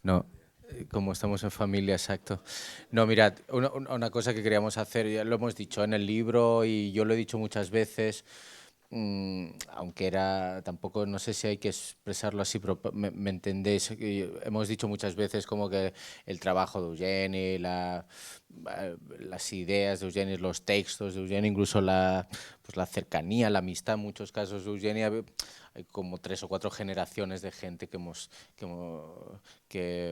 No, como estamos en familia, exacto. No, mirad, una cosa que queríamos hacer, ya lo hemos dicho en el libro y yo lo he dicho muchas veces, aunque era, tampoco, no sé si hay que expresarlo así, pero me entendéis. Hemos dicho muchas veces como que el trabajo de Eugeni, las ideas de Eugeni, los textos de Eugeni, incluso pues la cercanía, la amistad, en muchos casos de Eugeni, hay como 3 o 4 generaciones de gente que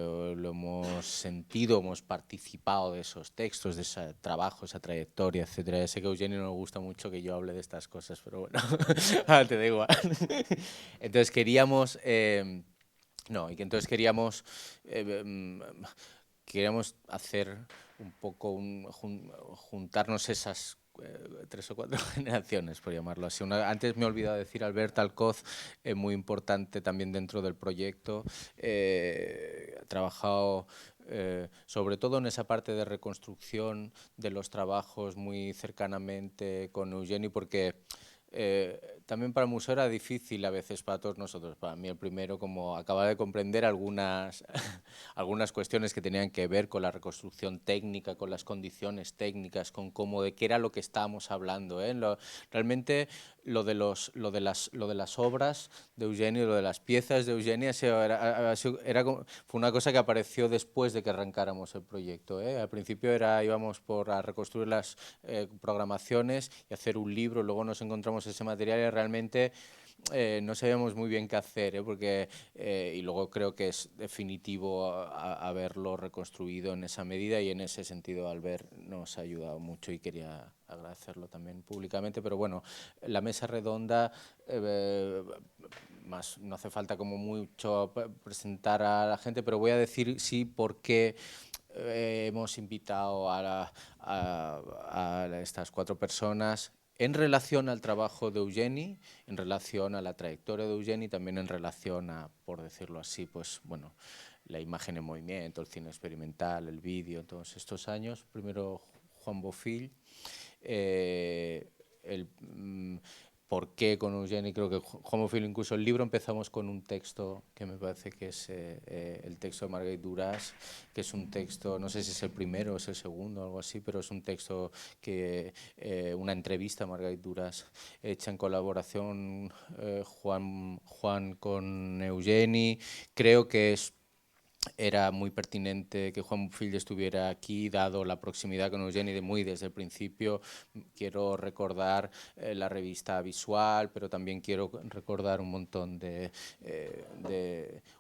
lo hemos sentido, hemos participado de esos textos, de ese trabajo, esa trayectoria, etcétera. Ya sé que a Eugenio no le gusta mucho que yo hable de estas cosas, pero bueno, te da igual. Entonces queríamos, no, y que entonces eh, mm, queríamos hacer un poco, juntarnos esas 3 o 4 generaciones, por llamarlo así. Antes me he olvidado decir Albert Alcoz, muy importante también dentro del proyecto. Ha trabajado sobre todo en esa parte de reconstrucción de los trabajos muy cercanamente con Eugeni, porque también para el museo era difícil a veces para todos nosotros, para mí el primero, como acabar de comprender algunas cuestiones que tenían que ver con la reconstrucción técnica, con las condiciones técnicas, con cómo, de qué era lo que estábamos hablando. Realmente lo de las obras de Eugenio, lo de las piezas de Eugenia, fue una cosa que apareció después de que arrancáramos el proyecto. Al principio íbamos a reconstruir las programaciones y hacer un libro, luego nos encontramos ese material y realmente no sabíamos muy bien qué hacer, y luego creo que es definitivo haberlo reconstruido en esa medida, y en ese sentido Albert nos ha ayudado mucho y quería agradecerlo también públicamente. Pero bueno, la mesa redonda, más no hace falta como mucho presentar a la gente, pero voy a decir sí por qué hemos invitado a estas 4 personas en relación al trabajo de Eugeni, en relación a la trayectoria de Eugeni, también en relación a, por decirlo así, pues bueno, la imagen en movimiento, el cine experimental, el vídeo, todos estos años. Primero Juan Bofill, eh, el por qué con Eugeni, creo que Juan Bofill, incluso el libro empezamos con un texto que me parece que es el texto de Marguerite Duras, que es un texto, no sé si es el primero o es el segundo, algo así, pero es un texto una entrevista a Marguerite Duras hecha en colaboración Juan con Eugeni. Creo que era muy pertinente que Juan Bofill estuviera aquí, dado la proximidad con Eugeni muy desde el principio. Quiero recordar la revista Visual, pero también quiero recordar un montón de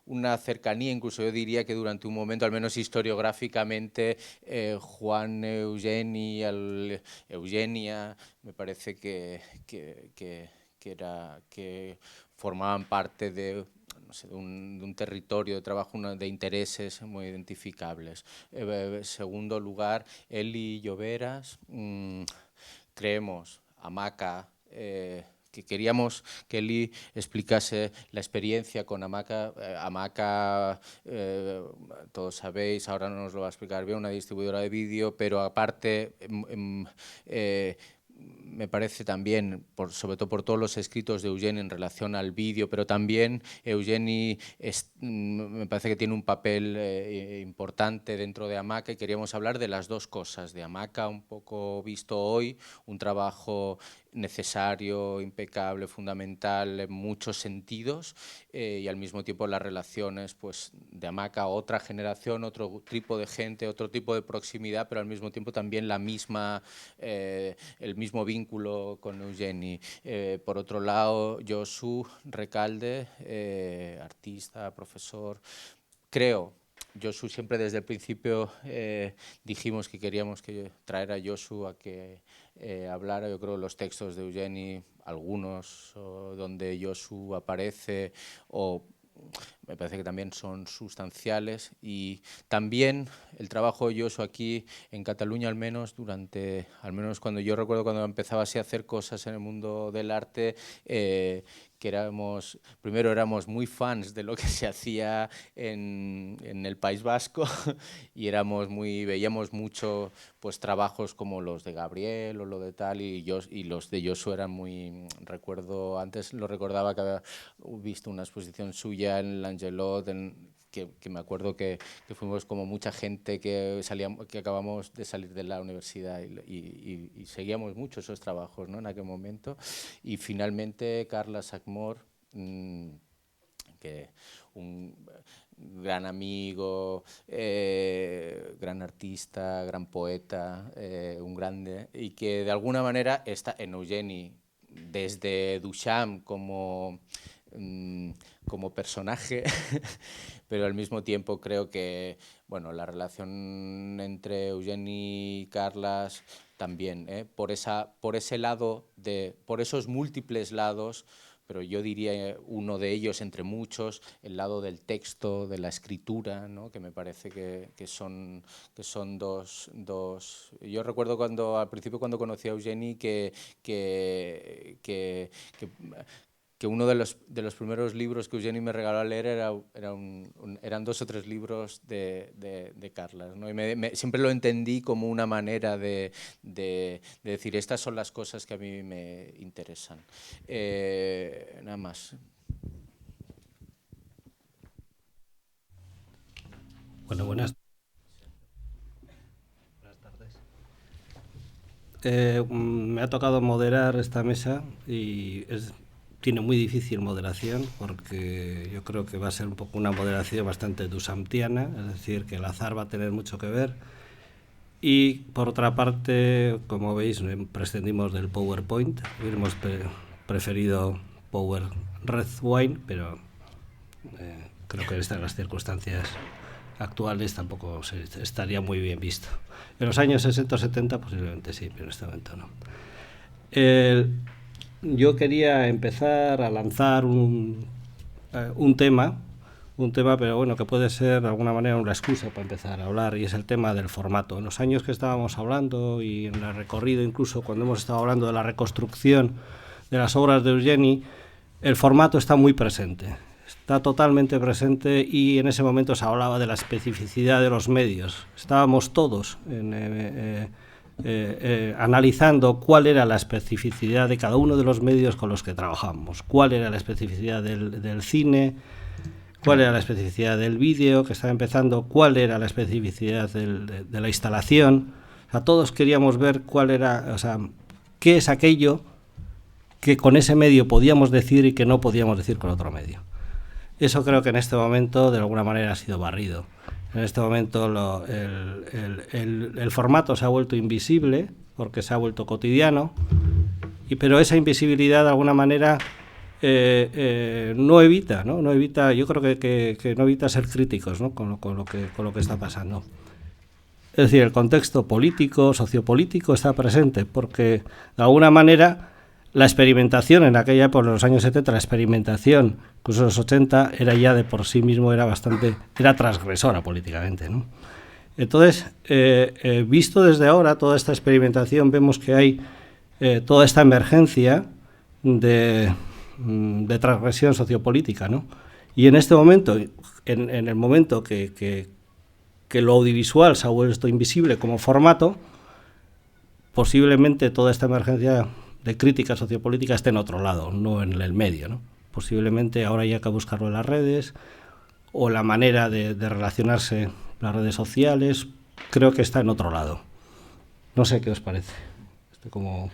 una cercanía, incluso yo diría que durante un momento, al menos historiográficamente, Juan Eugeni, Eugenia, me parece que formaban parte de, no sé, de un territorio de trabajo, de intereses muy identificables. Segundo lugar, Eli Lloveras, creemos, Hamaca, que queríamos que Eli explicase la experiencia con Hamaca. Hamaca, todos sabéis, ahora no nos lo va a explicar bien, una distribuidora de vídeo, pero aparte me parece también, sobre todo por todos los escritos de Eugeni en relación al vídeo, pero también Eugeni me parece que tiene un papel importante dentro de Hamaca, y queríamos hablar de las dos cosas, de Hamaca un poco visto hoy, un trabajo necesario, impecable, fundamental en muchos sentidos, y al mismo tiempo las relaciones pues, de Hamaca, otra generación, otro tipo de gente, otro tipo de proximidad, pero al mismo tiempo también el mismo vínculo con Eugeni. Por otro lado, Josu Recalde, artista, profesor, creo. Josu, siempre desde el principio dijimos que queríamos traer a Josu a que hablara. Yo creo los textos de Eugeni, algunos donde Josu aparece, o me parece que también son sustanciales, y también el trabajo de Josu aquí en Cataluña, al menos cuando yo recuerdo cuando empezaba así a hacer cosas en el mundo del arte, que primero éramos muy fans de lo que se hacía en el País Vasco y veíamos mucho pues trabajos como los de Gabriel o lo de tal, y los de Josu eran antes lo recordaba que había visto una exposición suya en el Angelot que me acuerdo que fuimos como mucha gente que acabamos de salir de la universidad y seguíamos mucho esos trabajos, ¿no? En aquel momento. Y finalmente Carla Sackmore, que un gran amigo, gran artista, gran poeta, un grande, y que de alguna manera está en Eugeni, desde Duchamp como personaje, pero al mismo tiempo creo que bueno, la relación entre Eugeni y Carlas también, por ese lado, por esos múltiples lados, pero yo diría uno de ellos entre muchos, el lado del texto, de la escritura, ¿no? Que me parece que son dos. Yo recuerdo al principio cuando conocí a Eugeni que uno de los primeros libros que Eugeni me regaló a leer eran 2 o 3 libros de Carlas, ¿no? Y siempre lo entendí como una manera de decir, estas son las cosas que a mí me interesan. Nada más. Bueno, buenas tardes. Me ha tocado moderar esta mesa y tiene muy difícil moderación, porque yo creo que va a ser un poco una moderación bastante duchamptiana, es decir, que el azar va a tener mucho que ver. Y por otra parte, como veis, prescindimos del PowerPoint. Hubiéramos preferido Power Red Wine, pero creo que en las circunstancias actuales tampoco estaría muy bien visto. En los años 60 o 70 posiblemente sí, pero en este momento no. Yo quería empezar a lanzar un tema, pero bueno, que puede ser de alguna manera una excusa para empezar a hablar, y es el tema del formato. En los años que estábamos hablando y en el recorrido, incluso cuando hemos estado hablando de la reconstrucción de las obras de Eugeni, el formato está muy presente, está totalmente presente, y en ese momento se hablaba de la especificidad de los medios. Estábamos todos analizando cuál era la especificidad de cada uno de los medios con los que trabajamos, cuál era la especificidad del cine, cuál era la especificidad del vídeo que estaba empezando, cuál era la especificidad de la instalación. O sea, todos queríamos ver cuál era, o sea, qué es aquello que con ese medio podíamos decir y que no podíamos decir con otro medio. Eso creo que en este momento de alguna manera ha sido barrido. En este momento el formato se ha vuelto invisible porque se ha vuelto cotidiano, pero esa invisibilidad de alguna manera no evita, yo creo que no evita ser críticos, ¿no? con lo que está pasando. Es decir, el contexto político, sociopolítico está presente, porque de alguna manera la experimentación en aquella época, en los años 70, la experimentación, incluso en los 80, era ya de por sí mismo, era transgresora políticamente, ¿no? Entonces, visto desde ahora toda esta experimentación, vemos que hay toda esta emergencia de transgresión sociopolítica, ¿no? Y en este momento, en el momento que lo audiovisual se ha vuelto invisible como formato, posiblemente toda esta emergencia de crítica sociopolítica esté en otro lado, no en el medio, ¿no? Posiblemente ahora hay que buscarlo en las redes, o la manera de relacionarse, las redes sociales, creo que está en otro lado. No sé qué os parece. Esto como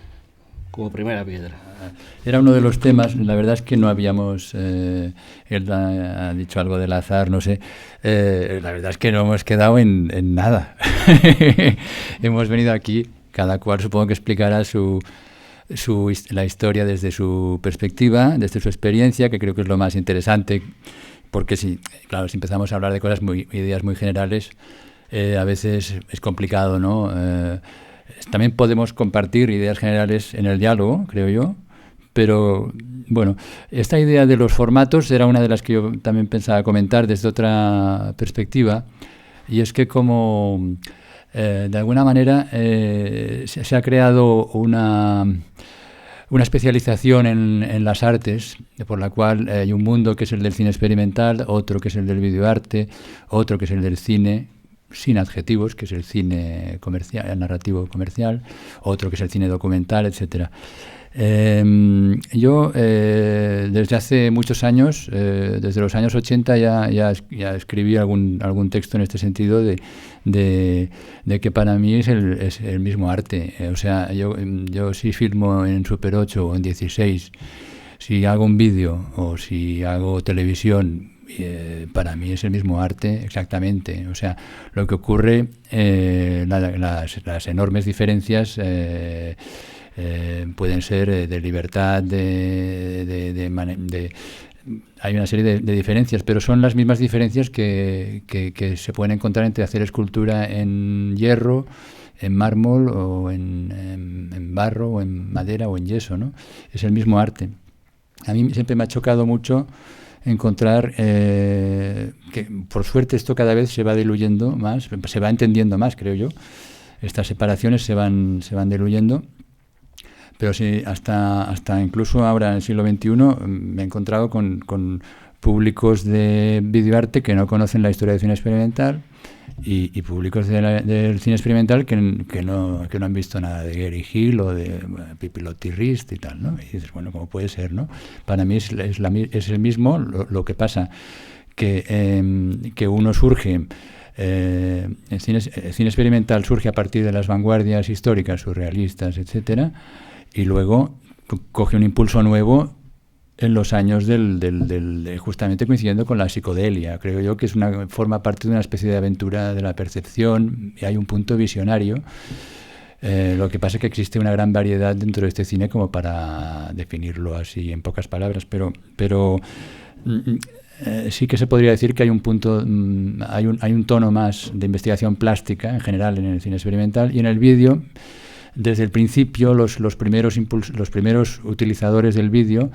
primera piedra. Era uno de los temas, la verdad es que no habíamos, él ha dicho algo del azar, no sé, la verdad es que no hemos quedado en nada. Hemos venido aquí, cada cual supongo que explicará la historia desde su perspectiva, desde su experiencia, que creo que es lo más interesante, porque si empezamos a hablar de ideas muy generales, a veces es complicado, ¿no? También podemos compartir ideas generales en el diálogo, creo yo, pero bueno, esta idea de los formatos era una de las que yo también pensaba comentar desde otra perspectiva, y es que como de alguna manera se ha creado una especialización en las artes, por la cual hay un mundo que es el del cine experimental, otro que es el del videoarte, otro que es el del cine, sin adjetivos, que es el cine comercial, el narrativo comercial, otro que es el cine documental, etcétera. Yo desde hace muchos años, desde los años 80 ya escribí algún texto en este sentido de que para mí es el mismo arte. O sea, yo si filmo en Super 8 o en 16, si hago un vídeo o si hago televisión, para mí es el mismo arte exactamente. O sea, lo que ocurre, las enormes diferencias pueden ser de libertad, hay una serie de diferencias, pero son las mismas diferencias que se pueden encontrar entre hacer escultura en hierro, en mármol o en barro o en madera o en yeso, ¿no? Es el mismo arte. A mí siempre me ha chocado mucho encontrar que, por suerte, esto cada vez se va diluyendo más, se va entendiendo más, creo yo. Estas separaciones se van diluyendo. Pero sí, hasta incluso ahora en el siglo XXI me he encontrado con públicos de videoarte que no conocen la historia del cine experimental y públicos del cine experimental que no han visto nada de Gary Hill o de Pipilotti Rist y tal, ¿no? Y dices, bueno, ¿cómo puede ser, no? Para mí es el mismo, lo que pasa que uno surge... el cine experimental surge a partir de las vanguardias históricas, surrealistas, etcétera, y luego coge un impulso nuevo en los años justamente coincidiendo con la psicodelia. Creo yo que forma parte de una especie de aventura de la percepción y hay un punto visionario. Lo que pasa es que existe una gran variedad dentro de este cine como para definirlo así en pocas palabras, pero sí que se podría decir que hay un punto, hay un tono más de investigación plástica en general en el cine experimental y en el vídeo. Desde el principio, los primeros utilizadores del vídeo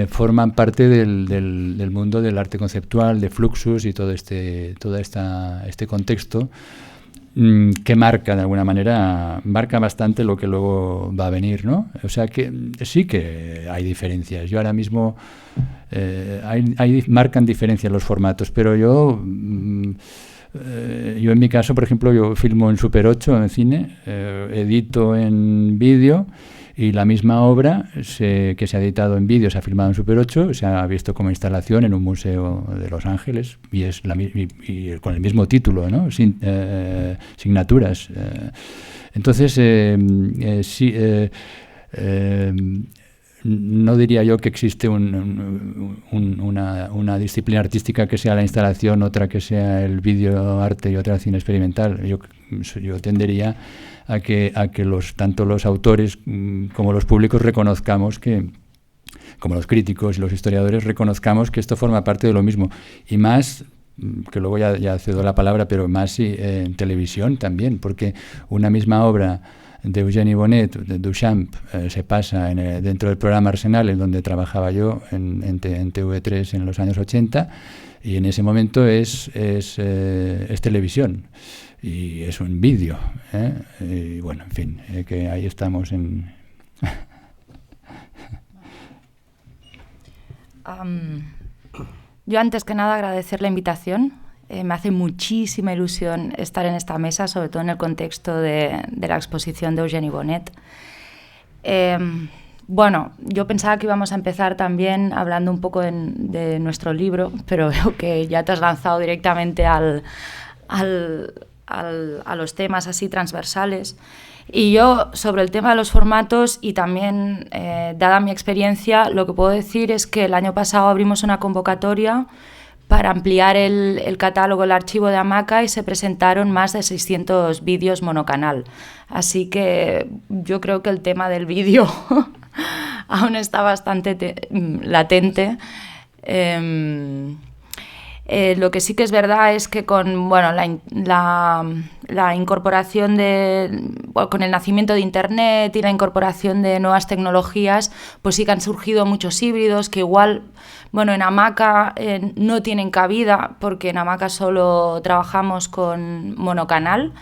forman parte del mundo del arte conceptual, de Fluxus y todo este contexto que marca, de alguna manera, marca bastante lo que luego va a venir, ¿no? O sea que sí que hay diferencias. Yo ahora mismo marcan diferencias los formatos, pero yo en mi caso, por ejemplo, yo filmo en Super 8 en cine, edito en vídeo y la misma obra que se ha editado en vídeo se ha filmado en Super 8, se ha visto como instalación en un museo de Los Ángeles y es y con el mismo título, ¿no? Signaturas. Entonces, sí. No diría yo que existe una disciplina artística que sea la instalación, otra que sea el videoarte y otra el cine experimental. Yo tendería a que tanto los autores como los públicos reconozcamos como los críticos y los historiadores reconozcamos que esto forma parte de lo mismo. Y más, que luego ya cedo la palabra, pero más en televisión también, porque una misma obra de Eugénie Bonnet, de Duchamp, se pasa dentro del programa Arsenal, en donde trabajaba yo en TV3 en los años 80, y en ese momento es televisión, y es un vídeo, y bueno, en fin, que ahí estamos en... Yo antes que nada agradecer la invitación. Me hace muchísima ilusión estar en esta mesa, sobre todo en el contexto de la exposición de Eugénie Bonnet. Bueno, yo pensaba que íbamos a empezar también hablando un poco de nuestro libro, pero veo que ya te has lanzado directamente a los temas así transversales. Y yo, sobre el tema de los formatos y también, dada mi experiencia, lo que puedo decir es que el año pasado abrimos una convocatoria para ampliar el catálogo, el archivo de Hamaca, y se presentaron más de 600 vídeos monocanal. Así que yo creo que el tema del vídeo aún está bastante latente. Lo que sí que es verdad es que con la incorporación con el nacimiento de Internet y la incorporación de nuevas tecnologías, pues sí que han surgido muchos híbridos que igual, en Hamaca no tienen cabida, porque en Hamaca solo trabajamos con monocanal,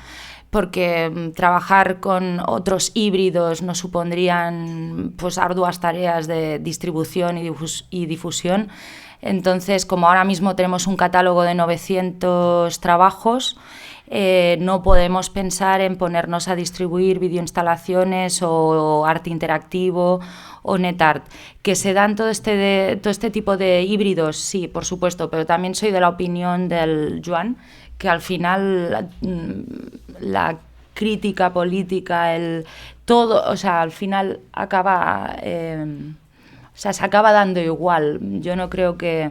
porque trabajar con otros híbridos nos supondrían pues arduas tareas de distribución y difusión. Entonces, como ahora mismo tenemos un catálogo de 900 trabajos, no podemos pensar en ponernos a distribuir videoinstalaciones o arte interactivo o NetArt. Que se dan todo este tipo de híbridos, sí, por supuesto, pero también soy de la opinión del Joan, que al final la crítica política, todo, o sea, al final acaba... o sea, se acaba dando igual. Yo no creo que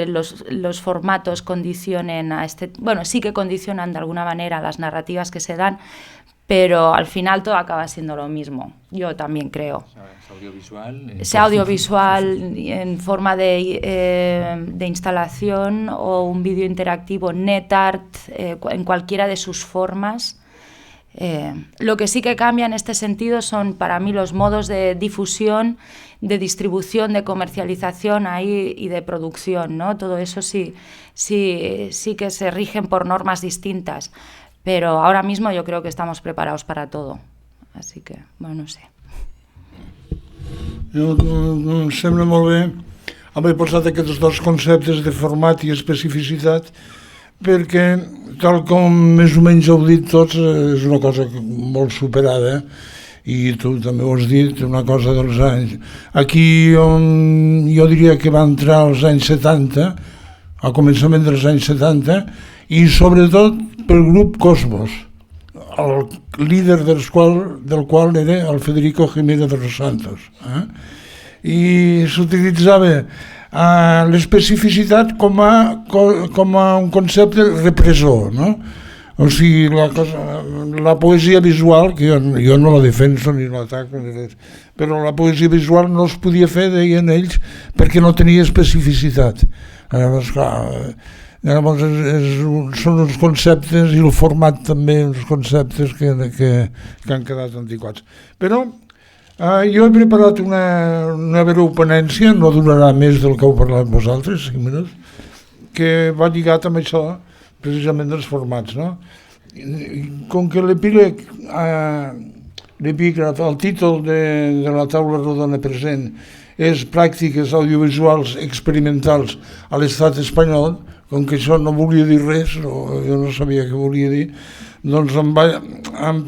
los formatos condicionen a bueno, sí que condicionan de alguna manera las narrativas que se dan, pero al final todo acaba siendo lo mismo. Yo también creo. Sea audiovisual en forma de instalación o un vídeo interactivo, NetArt, en cualquiera de sus formas. Lo que sí que cambia en este sentido son para mí los modos de difusión, de distribución, de comercialización ahí y de producción, ¿no? Todo eso sí que se rigen por normas distintas, pero ahora mismo yo creo que estamos preparados para todo, así que, bueno, no sé. Em sembla molt bé haver posat aquests dos conceptes de format i especificitat, perquè, tal com més o menys heu dit tots, és una cosa molt superada, i tu també ho has dit, una cosa dels anys. Aquí jo diria que va entrar als anys 70, al començament dels anys 70, i sobretot pel grup Cosmos, el líder del qual era el Federico Jiménez de los Santos. I s'utilitzava l'especificitat com a un concepte repressor, no? O sigui, la poesia visual, que jo no la defenso ni l'ataco, però la poesia visual no es podia fer, deien ells, perquè no tenia especificitat. Llavors, són uns conceptes, i el format també, uns conceptes que han quedat antiquats. Però jo he preparat una breu ponència, no durarà més del que heu parlat vosaltres, 5 minuts, que va lligat amb això, precisament dels formats, no? Com que l'epígraf, el títol de la taula rodona present és Pràctiques audiovisuals experimentals a l'estat espanyol, com que això no volia dir res, jo no sabia què volia dir, doncs em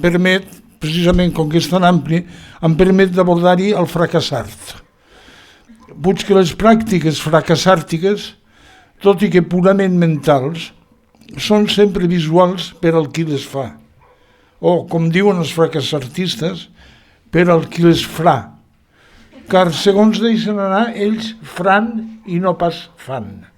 permet, precisament com que és tan ampli, em permet d'abordar-hi el fracassart. Puig que les pràctiques fracassàrtiques, tot i que purament mentals, són sempre visuals per al qui les fa, o, com diuen els fracassartistes, per al qui les fra, car segons deixen anar, ells fran i no pas fan.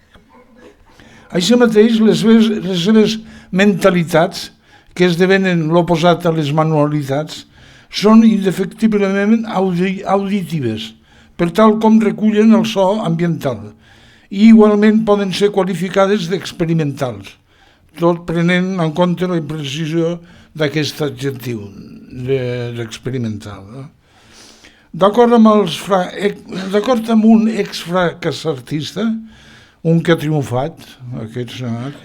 Així mateix, les seves mentalitats, que esdevenen l'oposat a les manualitats, són indefectiblement auditives, per tal com recullen el so ambiental, i igualment poden ser qualificades d'experimentals, tot prenent en compte la imprecisió d'aquest adjectiu, d'experimental. D'acord amb un ex-fracassartista, un que ha triomfat, aquest senat,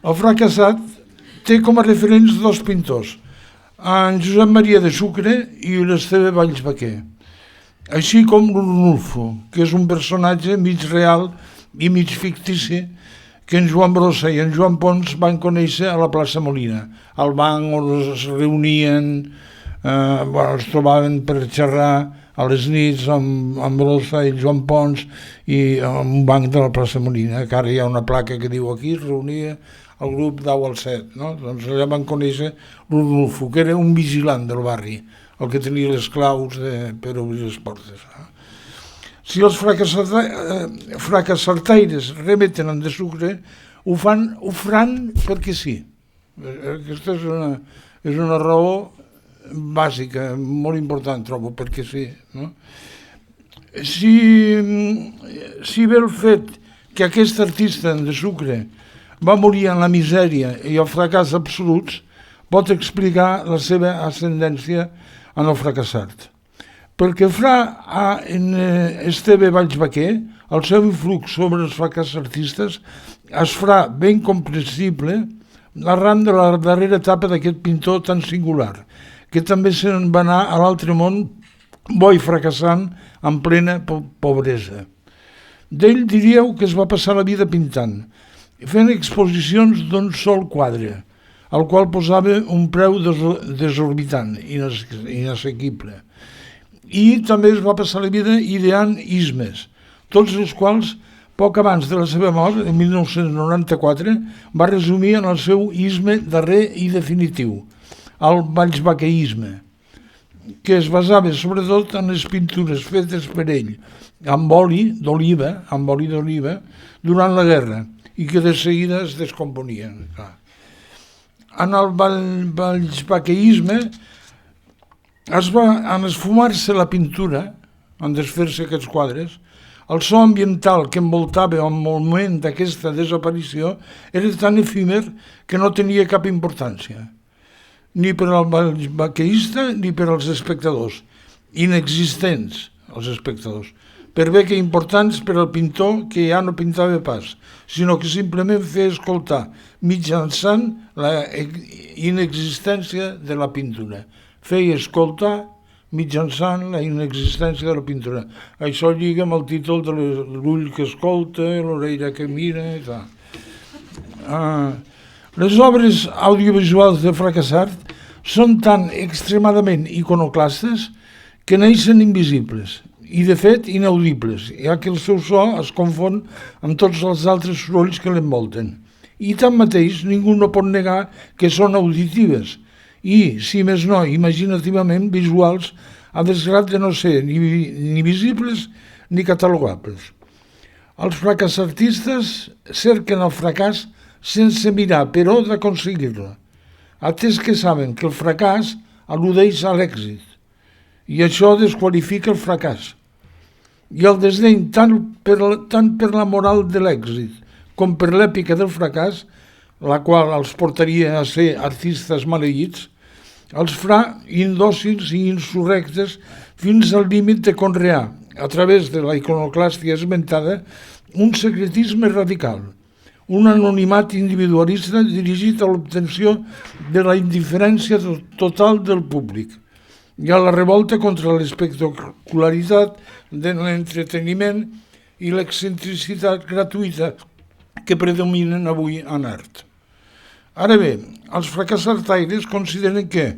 el fracassat té com a referents dos pintors, en Josep Maria de Sucre i l'Esteve Vallsbaquer, així com l'Urnulfo, que és un personatge mig real i mig fictici que en Joan Brossa i en Joan Pons van conèixer a la plaça Molina, al banc on es reunien, es trobaven per xerrar a les nits amb Brossa i Joan Pons i en un banc de la plaça Molina, que ara hi ha una placa que diu aquí es reunia el grup d'10 al 7, no? Doncs allà van conèixer l'Urnulfo, que era un vigilant del barri, el que tenia les claus per obrir les portes. Si els fracassartaires remeten en de Sucre, ho faran perquè sí. Aquesta és una raó bàsica, molt important, trobo, perquè sí. Si bé el fet que aquest artista de Sucre va morir en la misèria i el fracàs absoluts, pot explicar la seva ascendència en el fracassat. Pel que fa a Esteve Vallsbaquer, el seu influx sobre els fracassartistes es farà ben comprensible arran de la darrera etapa d'aquest pintor tan singular, que també se'n va anar a l'altre món bo i fracassant en plena pobresa. D'ell diríeu que es va passar la vida pintant, fent exposicions d'un sol quadre, al qual posava un preu desorbitant, inassequible. I també es va passar la vida ideant ismes, tots els quals, poc abans de la seva mort, en 1994, va resumir en el seu isme darrer i definitiu, el baixbaqueisme, que es basava sobretot en les pintures fetes per ell amb oli d'oliva, durant la guerra, i que de seguida es descomponien. En el baixbaqueisme en esfumar-se la pintura, en desfer-se aquests quadres, el so ambiental que envoltava el moment d'aquesta desaparició era tan efímer que no tenia cap importància, ni per al baixbaqueista ni per als espectadors, inexistents els espectadors, per bé que importants per al pintor que ja no pintava pas, sinó que simplement feia escoltar mitjançant la inexistència de la pintura. Feia escoltar mitjançant la inexistència de la pintura. Això lliga amb el títol de l'ull que escolta, l'orella que mira i tal. Les obres audiovisuals de Fracassart són tan extremadament iconoclastes que neixen invisibles i, de fet, inaudibles, ja que el seu so es confon amb tots els altres sorolls que l'envolten. I tanmateix ningú no pot negar que són auditives i, si més no, imaginativament visuals, a desgrat de no ser ni visibles ni catalogables. Els fracassartistes cerquen el fracàs sense mirar per on d'aconseguir-lo, atès que saben que el fracàs al·ludeix a l'èxit, i això desqualifica el fracàs. I el desdeny tant per la moral de l'èxit com per l'èpica del fracàs, la qual els portaria a ser artistes maleïts, els fa indòcils i insurrectes fins al límit de conrear, a través de la iconoclàstia esmentada, un secretisme radical, un anonimat individualista dirigit a l'obtenció de la indiferència total del públic i a la revolta contra l'espectacularitat de l'entreteniment i l'excentricitat gratuïta que predominen avui en art. Ara bé, els fracassartaires consideren que,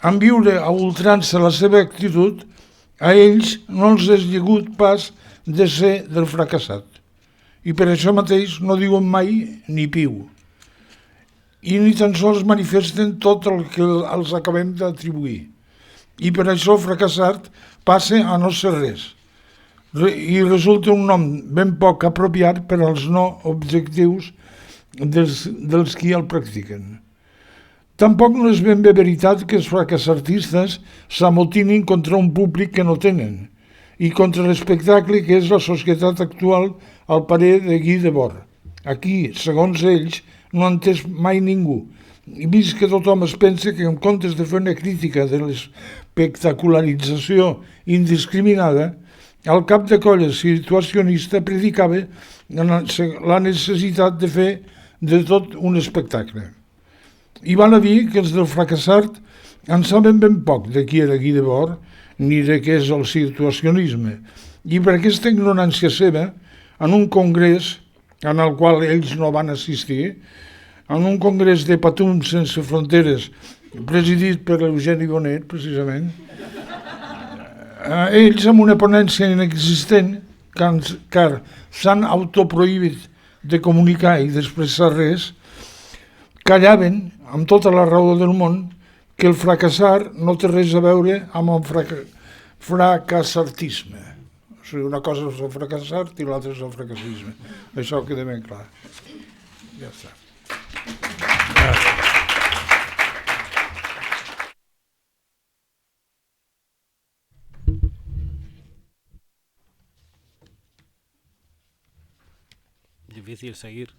en viure a ultrança la seva actitud, a ells no els és llegut pas de ser del fracassat. I per això mateix no diuen mai ni piu. I ni tan sols manifesten tot el que els acabem d'atribuir. I per això Fracassart passa a no ser res. I resulta un nom ben poc apropiat per als no objectius dels qui el practiquen. Tampoc no és ben bé veritat que els fracassartistes s'amotinin contra un públic que no tenen i contra l'espectacle que és la societat actual al parer de Guy Debord. Aquí, segons ells, no ha entès mai ningú, i vist que tothom es pensa que en comptes de fer una crítica de l'espectacularització indiscriminada, el cap de colla situacionista predicava la necessitat de fer de tot un espectacle. I val a dir que els del Fracassart en saben ben poc de qui era Guy Debord ni de què és el situacionisme, i per aquesta ignorància seva, en un congrés en el qual ells no van assistir, en un congrés de Patums sense fronteres presidit per Eugeni Bonet, precisament, ells, amb una ponència inexistent, car s'han autoprohibit de comunicar i d'expressar res, callaven, amb tota la raó del món, que el fracassar no té res a veure amb el fracassartisme. O sigui, una cosa és el fracassar i l'altra és el fracassisme. Això queda ben clar. Ja està. Difícil seguir.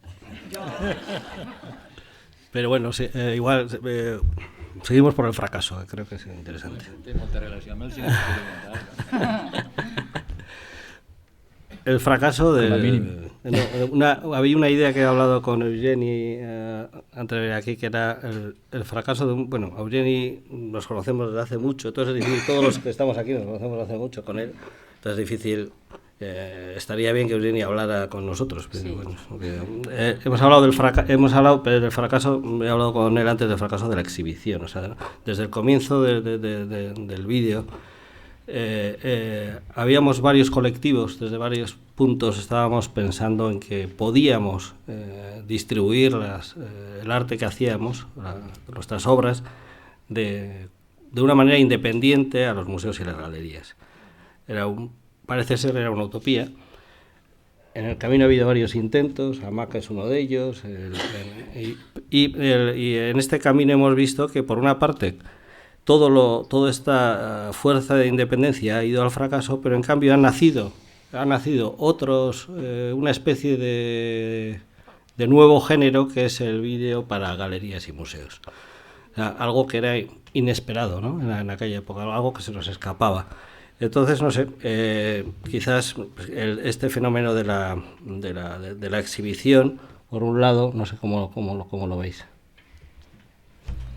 Pero bueno, sí, igual seguimos por el fracaso, creo que es interesante. El fracaso de... había una idea que he hablado con Eugeni antes de venir aquí, que era el fracaso de... Bueno, a Eugeni nos conocemos desde hace mucho, entonces es difícil, todos los que estamos aquí nos conocemos desde hace mucho con él, entonces es difícil estaría bien que Eugeni hablara con nosotros. Pero, sí. bueno, hemos hablado del fracaso, he hablado con él antes del fracaso de la exhibición. O sea, desde el comienzo del vídeo habíamos varios colectivos, desde varios puntos estábamos pensando en que podíamos distribuir el arte que hacíamos, nuestras obras, de una manera independiente a los museos y las galerías. Parece ser era una utopía. En el camino ha habido varios intentos, Hamaca es uno de ellos, y en este camino hemos visto que, por una parte, toda esta fuerza de independencia ha ido al fracaso, pero en cambio han nacido otros, una especie de nuevo género, que es el vídeo para galerías y museos. O sea, algo que era inesperado, ¿no? en aquella época, algo que se nos escapaba. Entonces, no sé, quizás este fenómeno de la exhibición, por un lado, no sé cómo lo veis.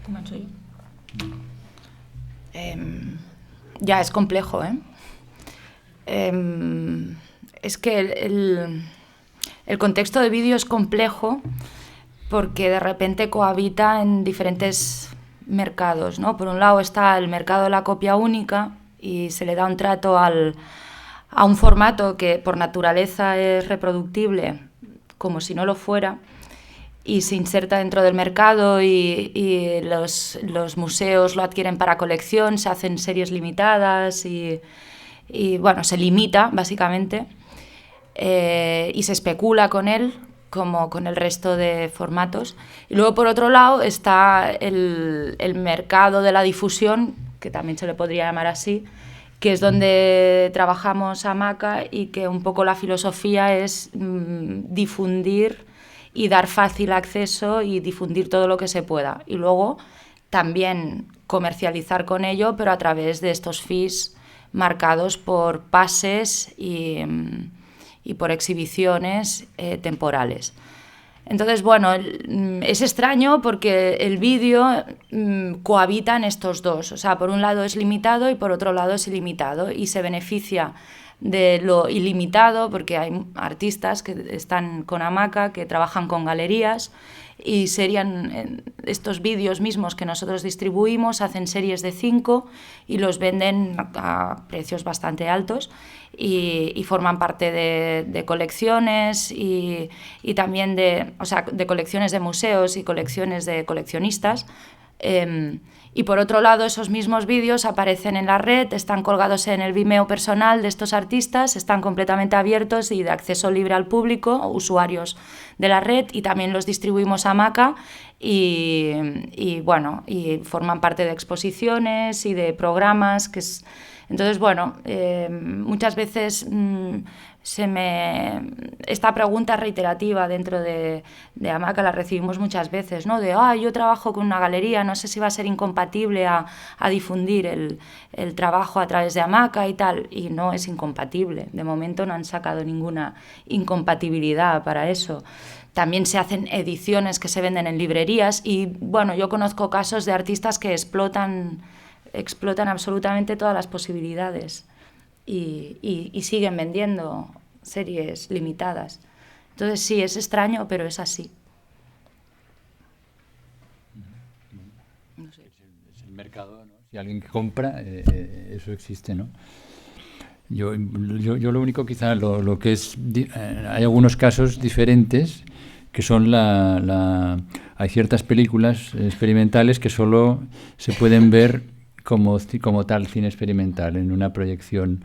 ¿Comenzó yo? Ya, es complejo, ¿eh? Es que el contexto de vídeo es complejo porque de repente cohabita en diferentes mercados, ¿no? Por un lado está el mercado de la copia única, y se le da un trato a un formato que por naturaleza es reproductible como si no lo fuera, y se inserta dentro del mercado, y los museos lo adquieren para colección, se hacen series limitadas y bueno, se limita básicamente, y se especula con él como con el resto de formatos. Y luego, por otro lado, está el mercado de la difusión, que también se le podría llamar así, que es donde trabajamos Hamaca, y que un poco la filosofía es difundir y dar fácil acceso y difundir todo lo que se pueda. Y luego también comercializar con ello, pero a través de estos fees marcados por pases y por exhibiciones temporales. Entonces, bueno, es extraño porque el vídeo cohabita en estos dos. O sea, por un lado es limitado y por otro lado es ilimitado, y se beneficia de lo ilimitado porque hay artistas que están con Hamaca, que trabajan con galerías, y serían estos vídeos mismos que nosotros distribuimos, hacen series de 5 y los venden a precios bastante altos, y forman parte de colecciones y también de colecciones de museos y colecciones de coleccionistas. Y por otro lado, esos mismos vídeos aparecen en la red, están colgados en el Vimeo personal de estos artistas, están completamente abiertos y de acceso libre al público, usuarios de la red, y también los distribuimos a Hamaca y forman parte de exposiciones y de programas Entonces, bueno, muchas veces esta pregunta reiterativa dentro de Hamaca la recibimos muchas veces, ¿no? Yo trabajo con una galería, no sé si va a ser incompatible a difundir el trabajo a través de Hamaca y tal, y no es incompatible. De momento no han sacado ninguna incompatibilidad para eso. También se hacen ediciones que se venden en librerías, y bueno, yo conozco casos de artistas que explotan absolutamente todas las posibilidades y siguen vendiendo series limitadas. Entonces sí, es extraño, pero es así. No sé. Es el mercado, ¿no? Si alguien compra, eso existe, ¿no? Yo lo único, quizá, lo que es... hay algunos casos diferentes, que son hay ciertas películas experimentales que solo se pueden ver como tal cine experimental, en una proyección,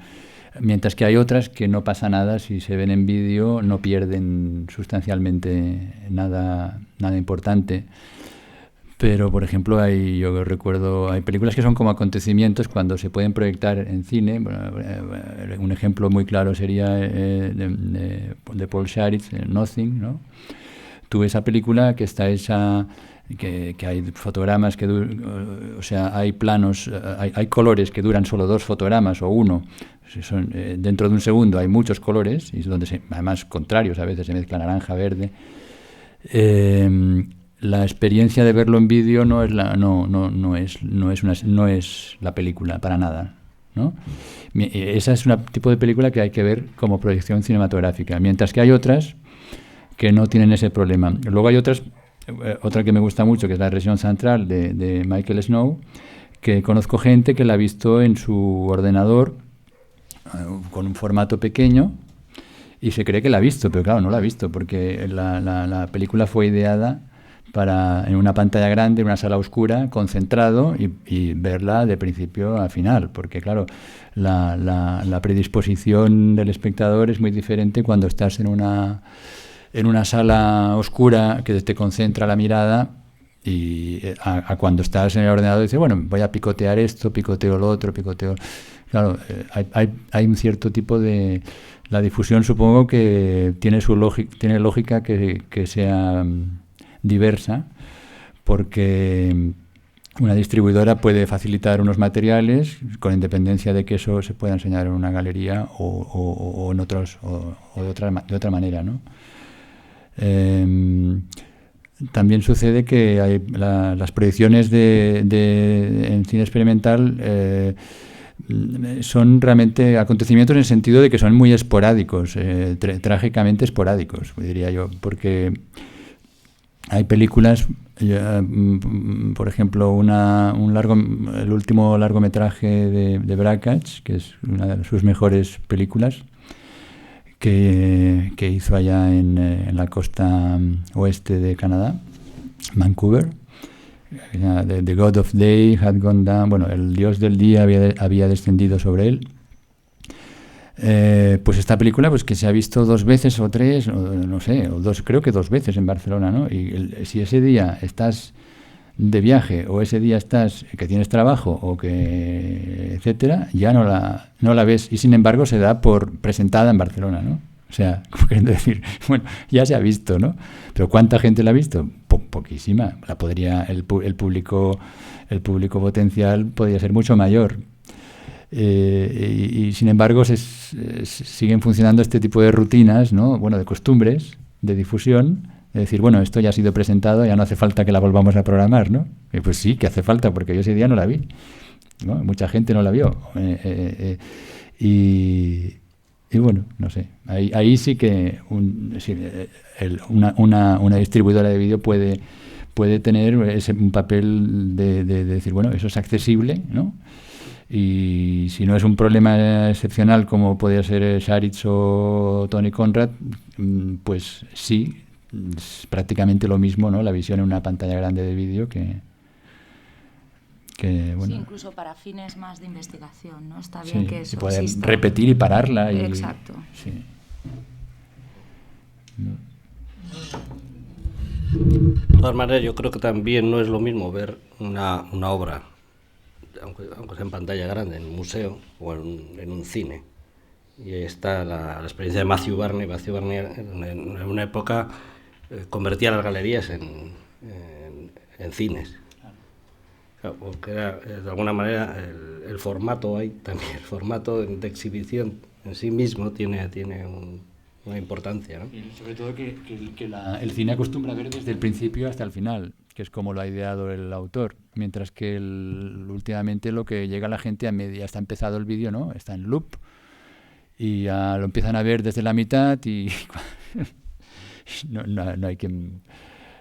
mientras que hay otras que no pasa nada, si se ven en vídeo no pierden sustancialmente nada importante. Pero, por ejemplo, yo recuerdo, hay películas que son como acontecimientos cuando se pueden proyectar en cine. Un ejemplo muy claro sería de Paul Scharitz, Nothing, ¿no? Tú ves esa película que está hecha... Que hay fotogramas hay planos, hay colores que duran solo 2 fotogramas o 1. Dentro de un segundo hay muchos colores, y es donde además contrarios, a veces se mezcla naranja, verde. La experiencia de verlo en vídeo no es la película para nada, ¿no? Esa es un tipo de película que hay que ver como proyección cinematográfica, mientras que hay otras que no tienen ese problema. Luego hay otras, otra que me gusta mucho, que es La región central de Michael Snow, que conozco gente que la ha visto en su ordenador con un formato pequeño y se cree que la ha visto, pero claro, no la ha visto, porque la película fue ideada en una pantalla grande, en una sala oscura, concentrado, y verla de principio a final, porque claro, la predisposición del espectador es muy diferente cuando estás en una sala oscura que te concentra la mirada, y a cuando estás en el ordenador y dices, bueno, voy a picotear esto, picoteo lo otro, picoteo... Claro, hay un cierto tipo de... La difusión supongo que tiene lógica que sea diversa, porque una distribuidora puede facilitar unos materiales con independencia de que eso se pueda enseñar en una galería o en otros, o de otra manera, ¿no? También sucede que hay las proyecciones en cine experimental son realmente acontecimientos en el sentido de que son muy esporádicos, trágicamente esporádicos, diría yo, porque hay películas, por ejemplo, el último largometraje de Brakhage, que es una de sus mejores películas, que hizo allá en la costa oeste de Canadá, Vancouver. The God of Day had gone down. Bueno, el dios del día había descendido sobre él. Pues esta película, pues que se ha visto 2 veces o 3, o no sé, o 2, creo que 2 veces en Barcelona, ¿no? Y si ese día estás de viaje o ese día estás que tienes trabajo o que etcétera, ya no la ves, y sin embargo se da por presentada en Barcelona, ¿no? O sea, como queriendo decir, bueno, ya se ha visto, ¿no? Pero ¿cuánta gente la ha visto? Poquísima. El público potencial podría ser mucho mayor. Y sin embargo siguen funcionando este tipo de rutinas, ¿no? Bueno, de costumbres, de difusión, de decir, bueno, esto ya ha sido presentado, ya no hace falta que la volvamos a programar, ¿no? Y pues sí, que hace falta, porque yo ese día no la vi, ¿no? Mucha gente no la vio. Y bueno, no sé, ahí sí que una distribuidora de vídeo puede tener un papel de decir, bueno, eso es accesible, ¿no? Y si no es un problema excepcional como podría ser Sharitz o Tony Conrad, pues sí, es prácticamente lo mismo, ¿no? La visión en una pantalla grande de vídeo que bueno. Sí, incluso para fines más de investigación, ¿no? Está bien que eso se puede exista. repetir y pararla. Exacto. Sí. De todas maneras, yo creo que también no es lo mismo ver una obra, aunque sea en pantalla grande, en un museo o en un cine. Y ahí está la experiencia de Matthew Barney. Matthew Barney en una época convertía las galerías en cines. Claro, porque era, de alguna manera, el formato también, el formato de exhibición en sí mismo tiene una importancia, ¿no? Y sobre todo que el cine acostumbra a ver desde el principio hasta el final, que es como lo ha ideado el autor, mientras que últimamente lo que llega a la gente a media, está empezado el vídeo, ¿no? Está en loop y ya lo empiezan a ver desde la mitad y no hay quien...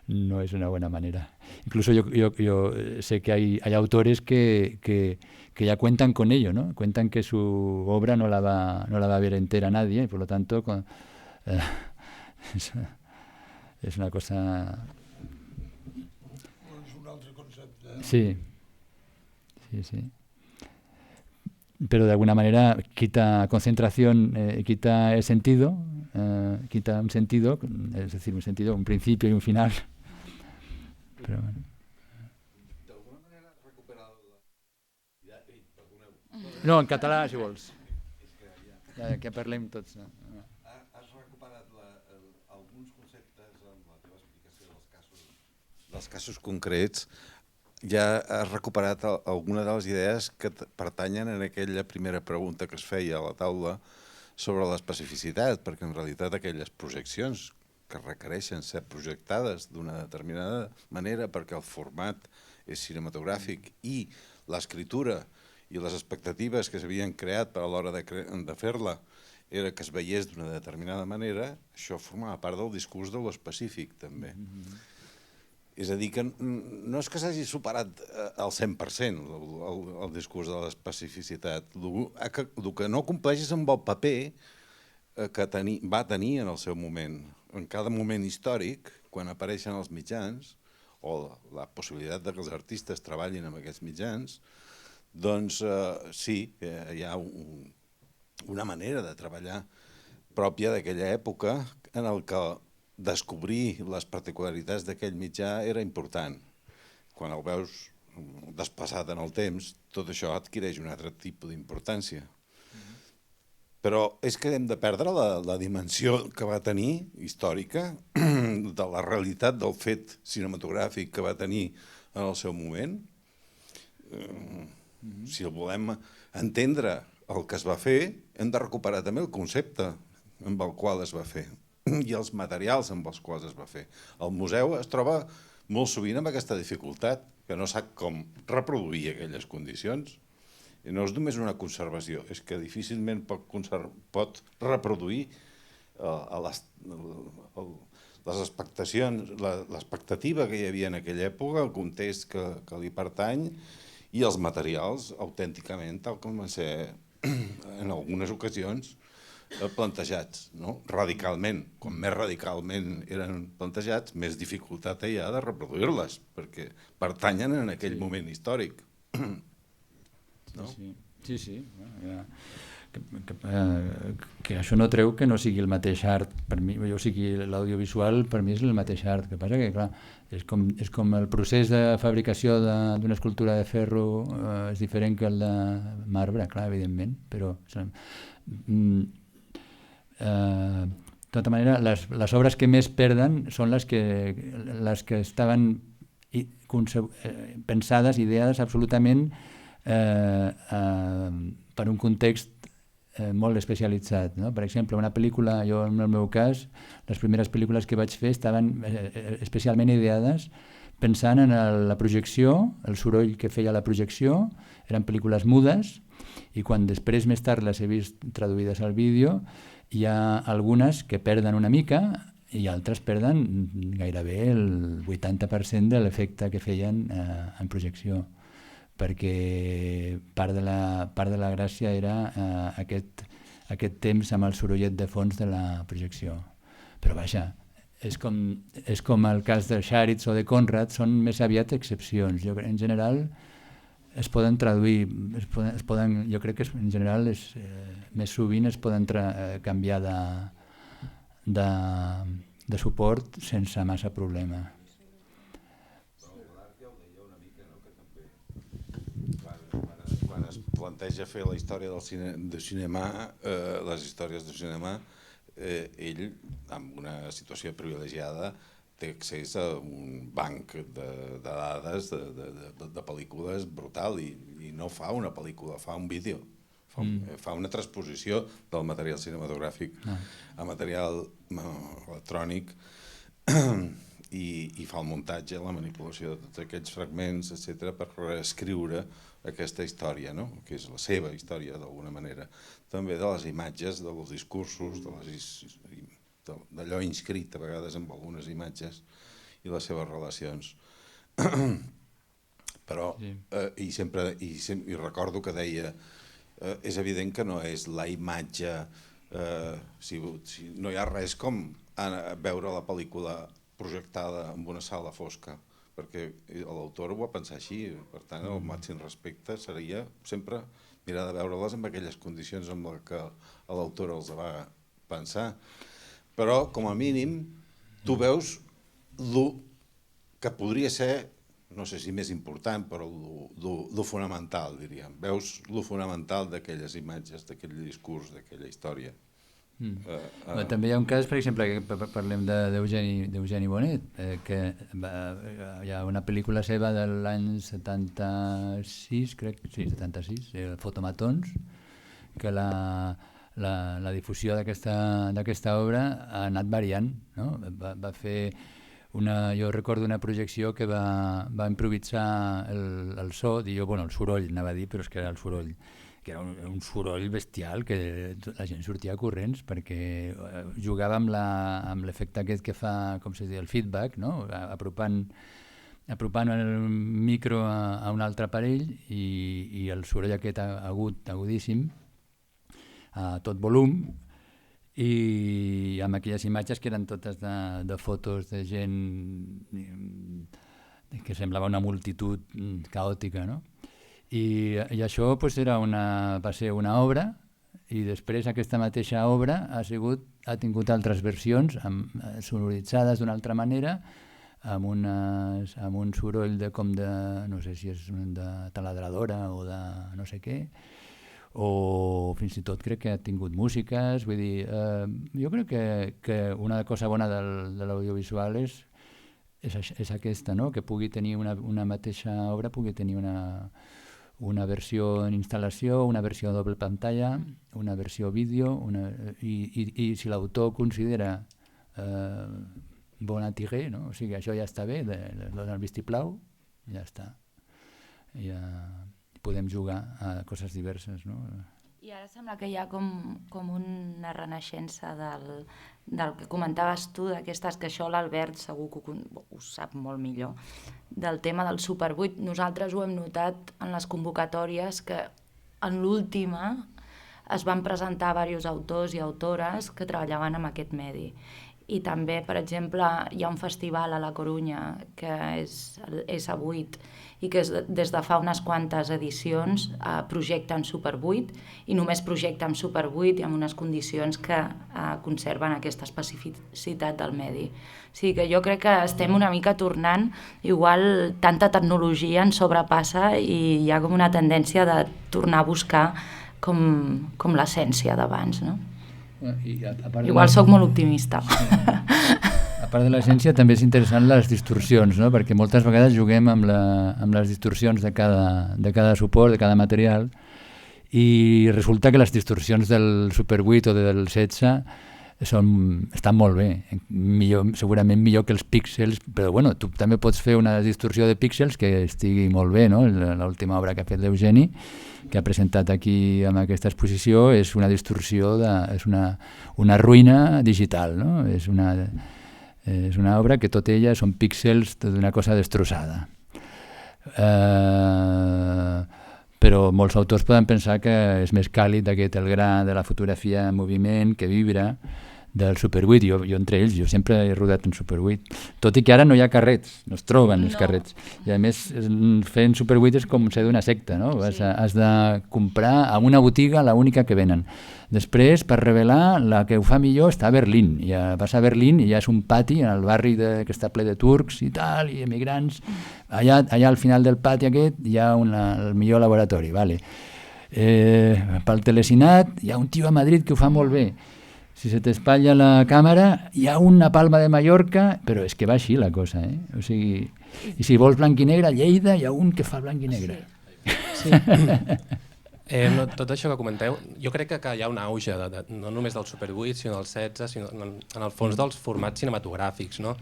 No es una buena manera. Incluso yo sé que hay autores que ya cuentan con ello, ¿no? Cuentan que su obra no la va a ver entera nadie, y por lo tanto es una cosa... És un altre concepte. Sí. Pero de alguna manera quita concentración, quita el sentido, quita un sentido, es decir, un principio y un final. Però bueno. D'alguna manera has recuperat No, en català, si vols. Ja que parlem tots. No? Has recuperat alguns conceptes amb la teva explicació dels casos concrets. Ja has recuperat alguna de les idees que pertanyen en aquella primera pregunta que es feia a la taula sobre l'especificitat, perquè en realitat aquelles projeccions que requereixen ser projectades d'una determinada manera perquè el format és cinematogràfic i l'escriptura i les expectatives que s'havien creat per a l'hora de fer-la era que es veiés d'una determinada manera, això formava part del discurs de l'específic, també. És a dir, que no és que s'hagi superat al 100% el discurs de l'especificitat. El que no compleixes amb el paper que va tenir en el seu moment. En cada moment històric, quan apareixen els mitjans, o la possibilitat que els artistes treballin amb aquests mitjans, doncs sí, hi ha una manera de treballar pròpia d'aquella època en el que descobrir les particularitats d'aquell mitjà era important. Quan el veus desplaçat en el temps, tot això adquireix un altre tipus d'importància. Però és que hem de perdre la dimensió que va tenir, històrica, de la realitat del fet cinematogràfic que va tenir en el seu moment. Si el volem entendre el que es va fer, hem de recuperar també el concepte amb el qual es va fer i els materials amb els quals es va fer. El museu es troba molt sovint amb aquesta dificultat, que no sap com reproduir aquelles condicions. I no és només una conservació, és que difícilment pot reproduir les expectacions, l'expectativa que hi havia en aquella època, el context que li pertany i els materials autènticament, tal com van ser en algunes ocasions plantejats, radicalment. Com més radicalment eren plantejats, més dificultat hi ha de reproduir-les, perquè pertanyen en aquell moment històric. Sí. Que això no treu que no sigui el mateix art. Per mi, l'audiovisual per mi és el mateix art. El que passa que, clar, és com el procés de fabricació d'una escultura de ferro és diferent que el de marbre, clar, evidentment, però de tota manera, les obres que més perden són les que estaven pensades, ideades absolutament per un context molt especialitzat. Per exemple, una pel·lícula, jo en el meu cas, les primeres pel·lícules que vaig fer estaven especialment ideades pensant en la projecció, el soroll que feia la projecció, eren pel·lícules mudes, i quan després més tard les he vist traduïdes al vídeo, hi ha algunes que perden una mica i altres perden gairebé el 80% de l'efecte que feien en projecció, perquè part de la gràcia era aquest temps amb el sorollet de fons de la projecció. Però vaja, és com el cas de Scharitz o de Conrad, són més aviat excepcions. Jo en general es poden traduir, jo crec que en general més sovint es poden canviar de suport sense massa problema. Quan es planteja fer la història del cinema, les històries del cinema, ell, amb una situació privilegiada, té accés a un banc de dades de pel·lícules brutal i no fa una pel·lícula, fa un vídeo, fa una transposició del material cinematogràfic a material electrònic i fa el muntatge, la manipulació de tots aquests fragments, etc., per reescriure aquesta història, que és la seva història d'alguna manera. També de les imatges, dels discursos, d'allò inscrit a vegades amb algunes imatges i les seves relacions. Però, i recordo que deia, és evident que no és la imatge, no hi ha res com veure la pel·lícula projectada en una sala fosca, perquè l'autor ho va pensar així, per tant el màxim respecte seria sempre mirar de veure-les en aquelles condicions amb les que l'autor els va pensar. Però, com a mínim, tu veus el que podria ser, no sé si més important, però el fonamental, diríem. Veus el fonamental d'aquelles imatges, d'aquell discurs, d'aquella història. També hi ha un cas, per exemple, que parlem d'Eugeni Bonet, que hi ha una pel·lícula seva de l'any 76, crec, sí, 76, Fotomatons, que la difusió d'aquesta obra ha anat variant, no? Va fer Jo recordo una projecció que va improvisar el so, el soroll, anava a dir, però és que era el soroll, que era un soroll bestial, que la gent sortia corrents, perquè jugava amb l'efecte aquest que fa, com se diu, el feedback, no? apropant el micro a un altre aparell i el soroll aquest agudíssim, a tot volum, i amb aquelles imatges que eren totes de fotos de gent que semblava una multitud caòtica, no? I això va ser una obra, i després aquesta mateixa obra ha tingut altres versions sonoritzades d'una altra manera, amb un soroll no sé si és de taladradora o de no sé què, o fins i tot crec que ha tingut músiques. Vull dir, jo crec que una cosa bona de l'audiovisual és aquesta, no? Que pugui tenir una mateixa obra, pugui tenir una versió en instal·lació, una versió a doble pantalla, una versió vídeo, i si l'autor considera bon à tirer, no? O sigui, això ja està bé, donar el vistiplau, ja està. Ja podem jugar a coses diverses, no? I ara sembla que hi ha com una renaixença del que comentaves tu, d'aquestes, que això l'Albert segur que ho sap molt millor, del tema del Super 8. Nosaltres ho hem notat en les convocatòries, que en l'última es van presentar diversos autors i autores que treballaven en aquest medi. I també, per exemple, hi ha un festival a la Corunya que és el S8 i que des de fa unes quantes edicions projecten Super 8 i només projecten Super 8 i amb unes condicions que conserven aquesta especificitat del medi. O sigui que jo crec que estem una mica tornant, igual tanta tecnologia ens sobrepassa i hi ha com una tendència de tornar a buscar com l'essència d'abans, no? Igual sóc molt optimista. A part de l'essència, també és interessant les distorsions, no? Perquè moltes vegades juguem amb les distorsions de cada suport, de cada material, i resulta que les distorsions del Super 8 o del 16 estan molt bé, segurament millor que els píxels, però bueno, tu també pots fer una distorsió de píxels que estigui molt bé, no? L'última obra que ha fet l'Eugeni, que ha presentat aquí amb aquesta exposició, és una distorsió, és una ruïna digital, no? És una obra que tot ella són píxels d'una cosa destrossada. Però molts autors poden pensar que és més càlid el gra de la fotografia en moviment que vibra del Super 8, jo entre ells, jo sempre he rodat en Super 8, tot i que ara no hi ha carrets, no es troben els carrets, i a més fent Super 8 és com ser d'una secta, no? Sí. Has de comprar a una botiga l'única que venen. Després, per revelar, la que ho fa millor està a Berlín, vas a Berlín i ja és un pati en el barri que està ple de turcs i tal, i emigrants, allà al final del pati aquest hi ha el millor laboratori, vale. Pel telecinat hi ha un tio a Madrid que ho fa molt bé. Si se t'espatlla la càmera, hi ha una Palma de Mallorca, però és que va així la cosa, eh? O sigui, i si vols blanc i negre, a Lleida hi ha un que fa blanc i negre. Sí. Tot això que comenteu, jo crec que hi ha un auge, no només del Super 8, sinó del 16, sinó en el fons dels formats cinematogràfics, no?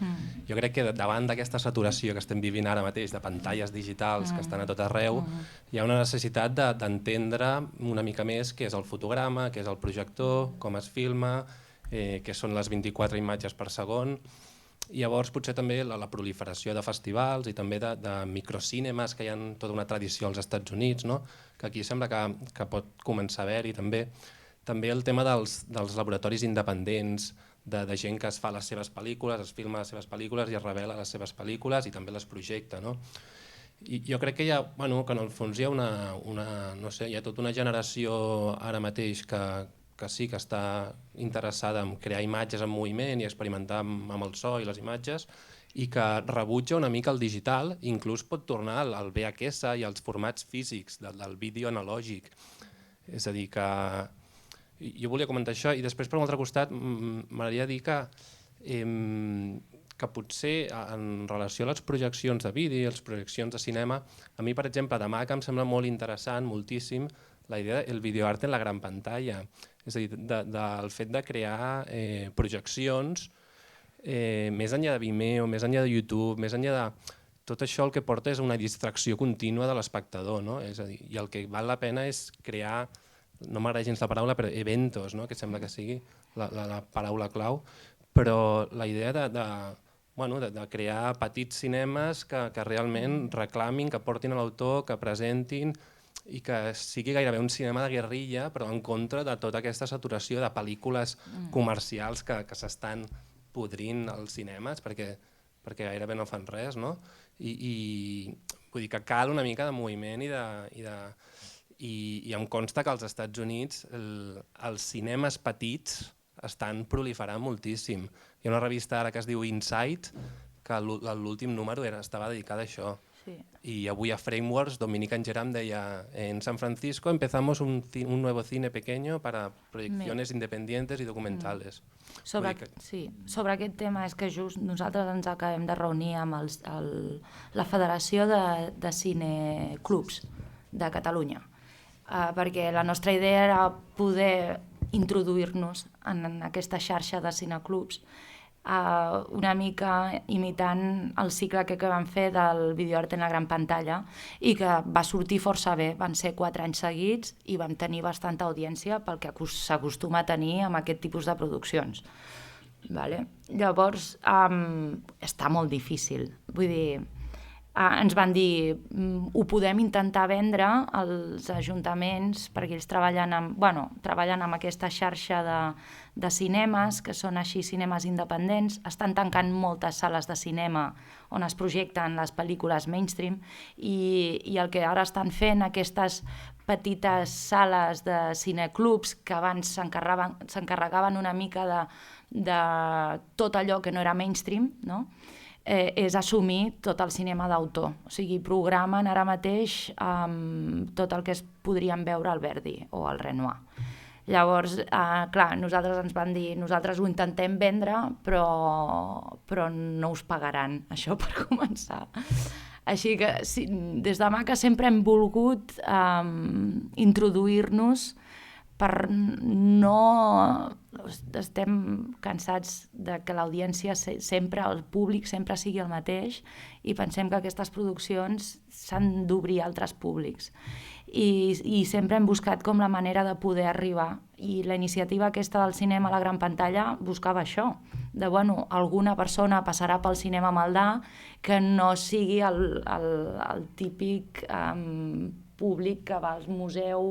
Jo crec que davant d'aquesta saturació que estem vivint ara mateix, de pantalles digitals que estan a tot arreu, hi ha una necessitat d'entendre una mica més què és el fotograma, què és el projector, com es filma, què són les 24 imatges per segon. I llavors potser també la proliferació de festivals i també de microcinemes, que hi ha tota una tradició als Estats Units, no? Que aquí sembla que pot començar a haver-hi també. També el tema dels laboratoris independents, de gent que es fa les seves pel·lícules, es filma les seves pel·lícules i es revela les seves pel·lícules i també les projecta, no? I jo crec que hi ha, bueno, que en el fons hi ha no sé, hi ha tota una generació ara mateix que sí que està interessada en crear imatges en moviment i experimentar amb el so i les imatges, i que rebutja una mica el digital, inclús pot tornar al VHS i als formats físics del vídeo analògic. És a dir, que jo volia comentar això, i després per un altre costat m'agradaria dir que potser en relació a les projeccions de vídeo i les projeccions de cinema, a mi, per exemple, de Maca em sembla molt interessant, moltíssim, la idea del videoart en la gran pantalla. És a dir, del fet de crear projeccions més enllà de Vimeo, més enllà de YouTube, més enllà de... Tot això el que porta és una distracció contínua de l'espectador, no? És a dir, i el que val la pena és crear, no m'agrada gens la paraula, però eventos, no? Que sembla que sigui la paraula clau, però la idea de crear petits cinemes que realment reclamin, que portin a l'autor, que presentin i que sigui gairebé un cinema de guerrilla, però en contra de tota aquesta saturació de pel·lícules comercials que s'estan podrint als cinemes perquè gairebé no fan res, no? I vull dir que cal una mica de moviment i em consta que als Estats Units els cinemes petits estan proliferant moltíssim. Hi ha una revista ara que es diu Insight, que l'últim número estava dedicada a això. Sí. I avui a Frameworks, Dominic Angeram deia: en San Francisco empezamos un nuevo cine pequeño para proyecciones independientes y documentales. Sobre aquest tema és que just nosaltres ens acabem de reunir amb la Federació de Cineclubs de Catalunya, perquè la nostra idea era poder introduir-nos en aquesta xarxa de cineclubs, una mica imitant el cicle que vam fer del videoart en la gran pantalla i que va sortir força bé. Van ser 4 anys seguits i vam tenir bastanta audiència pel que s'acostuma a tenir amb aquest tipus de produccions. Llavors, està molt difícil. Vull dir, ens van dir, ho podem intentar vendre als ajuntaments perquè ells treballen amb aquesta xarxa de cinemes, que són així cinemes independents, estan tancant moltes sales de cinema on es projecten les pel·lícules mainstream i el que ara estan fent aquestes petites sales de cineclubs que abans s'encarregaven una mica de tot allò que no era mainstream, no? És assumir tot el cinema d'autor. O sigui, programen ara mateix tot el que es podrien veure al Verdi o al Renoir. Llavors, clar, nosaltres ens van dir, nosaltres ho intentem vendre, però no us pagaran, això per començar. Així que des de MACA sempre hem volgut introduir-nos per no... Estem cansats de que l'audiència sempre, el públic sempre sigui el mateix i pensem que aquestes produccions s'han d'obrir a altres públics. I sempre hem buscat com la manera de poder arribar. I la iniciativa aquesta del cinema a la gran pantalla buscava això, de alguna persona passarà pel cinema maldà que no sigui el típic públic que va al museu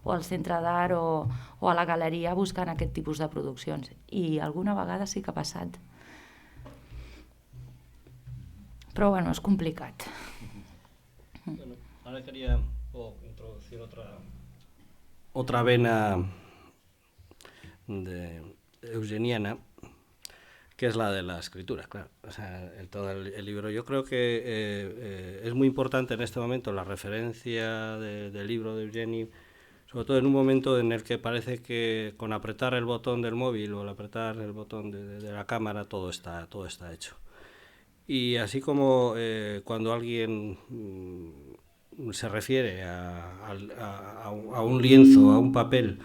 o al centre d'art o a la galeria buscant aquest tipus de produccions. I alguna vegada sí que ha passat. Però és complicat. Bueno, ahora quería introducir otra vena eugeniana, que es la de la escritura, claro. O sea, todo el libro. Yo creo que es muy importante en este momento la referencia del libro de Eugeni, sobre todo en un momento en el que parece que con apretar el botón del móvil o al apretar el botón de la cámara todo está hecho. Y así como cuando alguien se refiere a un lienzo, a un papel,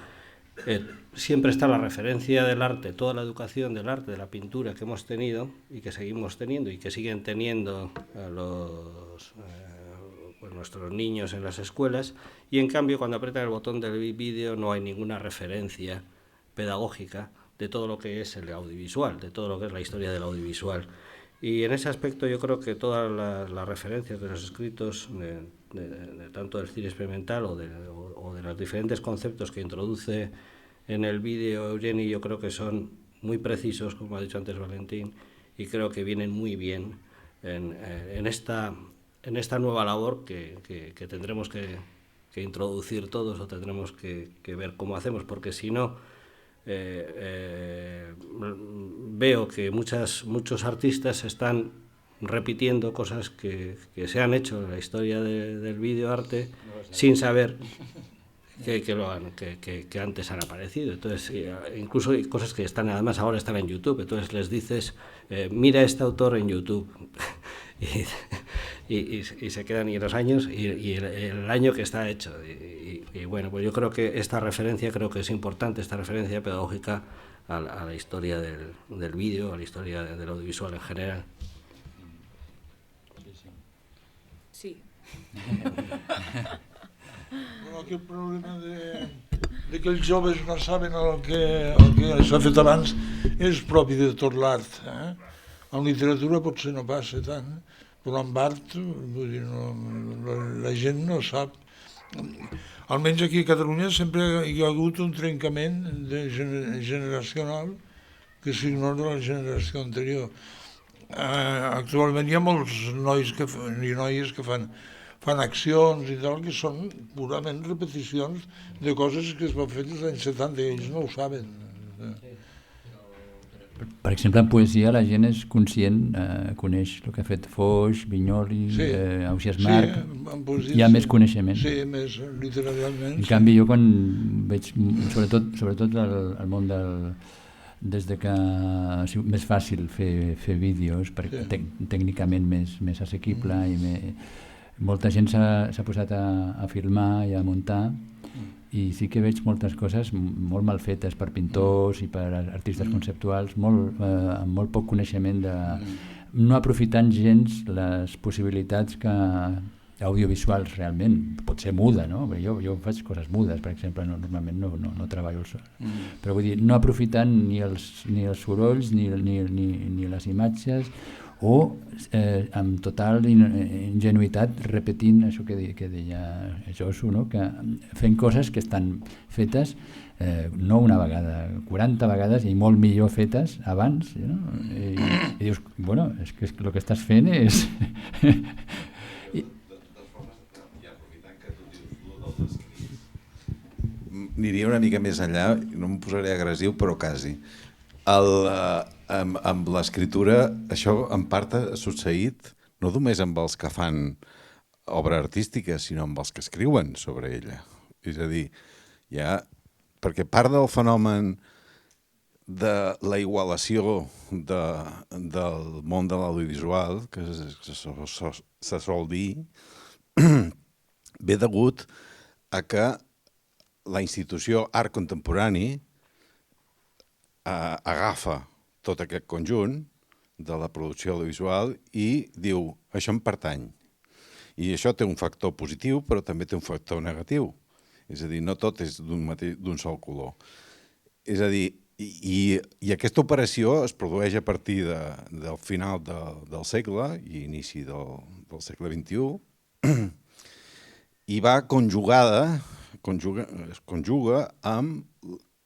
siempre está la referencia del arte, toda la educación del arte, de la pintura que hemos tenido y que seguimos teniendo y que siguen teniendo nuestros niños en las escuelas, y en cambio cuando apretan el botón del vídeo no hay ninguna referencia pedagógica de todo lo que es el audiovisual, de todo lo que es la historia del audiovisual. Y en ese aspecto yo creo que todas las referencias de los escritos de tanto del cine experimental o de los diferentes conceptos que introduce en el vídeo Eugeni, yo creo que son muy precisos, como ha dicho antes Valentín, y creo que vienen muy bien en esta nueva labor que tendremos que introducir todos, o tendremos que ver cómo hacemos, porque si no veo que muchos artistas están repitiendo cosas que se han hecho en la historia del videoarte sin saber que antes han aparecido. Entonces, incluso hay cosas que además ahora están en YouTube, entonces les dices, mira este autor en YouTube. y se quedan y los años y el año que está hecho, y Y bueno, pues yo creo que esta referencia, creo que es importante, esta referencia pedagógica a la historia del vídeo, a la historia del audiovisual en general. Sí. Bueno, aquest problema de que els joves no saben el que s'ha fet abans és propi de tot l'art. En literatura potser no passa tant, però en art vull dir, la gent no sap. Almenys aquí a Catalunya sempre hi ha hagut un trencament generacional que s'ignora la generació anterior. Actualment hi ha molts nois i noies que fan accions i tal, que són purament repeticions de coses que es van fer als anys 70 i ells no ho saben. Per exemple, en poesia la gent és conscient, coneix el que ha fet Foix, Vinyoli, Ausiàs Marc, hi ha més coneixement. Sí, més literalment. En canvi, jo quan veig, sobretot el món des de que ha sigut més fàcil fer vídeos, perquè tècnicament més assequible i molta gent s'ha posat a filmar i a muntar, i sí que veig moltes coses molt mal fetes per pintors i per artistes conceptuals, amb molt poc coneixement, no aprofitant gens les possibilitats audiovisuals realment. Pot ser muda, no? Jo faig coses mudes, per exemple, normalment no treballo el so. Però vull dir, no aprofitant ni els sorolls ni les imatges, o amb total ingenuïtat repetint això que deia Josu, no? Que fent coses que estan fetes no una vegada, 40 vegades i molt millor fetes abans, no? I dius, bueno, és que el que estàs fent és... Aniria una mica més enllà, no em posaré agressiu, però quasi. Amb l'escriptura, això en part ha succeït no només amb els que fan obra artística, sinó amb els que escriuen sobre ella. És a dir, perquè part del fenomen de la igualació del món de l'audiovisual, que se sol dir, ve degut a que la institució art contemporani agafa tot aquest conjunt de la producció audiovisual i diu, això em pertany. I això té un factor positiu, però també té un factor negatiu. És a dir, no tot és d'un sol color. És a dir, i aquesta operació es produeix a partir del final del segle i inici del segle XXI i va es conjuga amb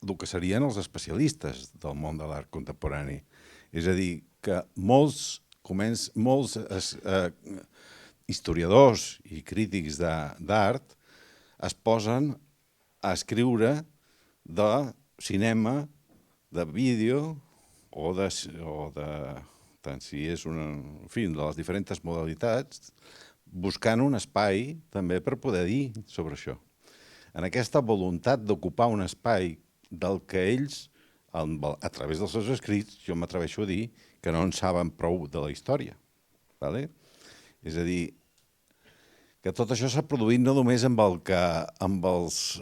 el que serien els especialistes del món de l'art contemporani. És a dir, que molts historiadors i crítics d'art es posen a escriure de cinema, de vídeo o tant si és en fi, de les diferents modalitats, buscant un espai també per poder dir sobre això. En aquesta voluntat d'ocupar un espai del que ells, a través dels seus escrits, jo m'atreveixo a dir que no en saben prou de la història. És a dir, que tot això s'ha produït no només amb els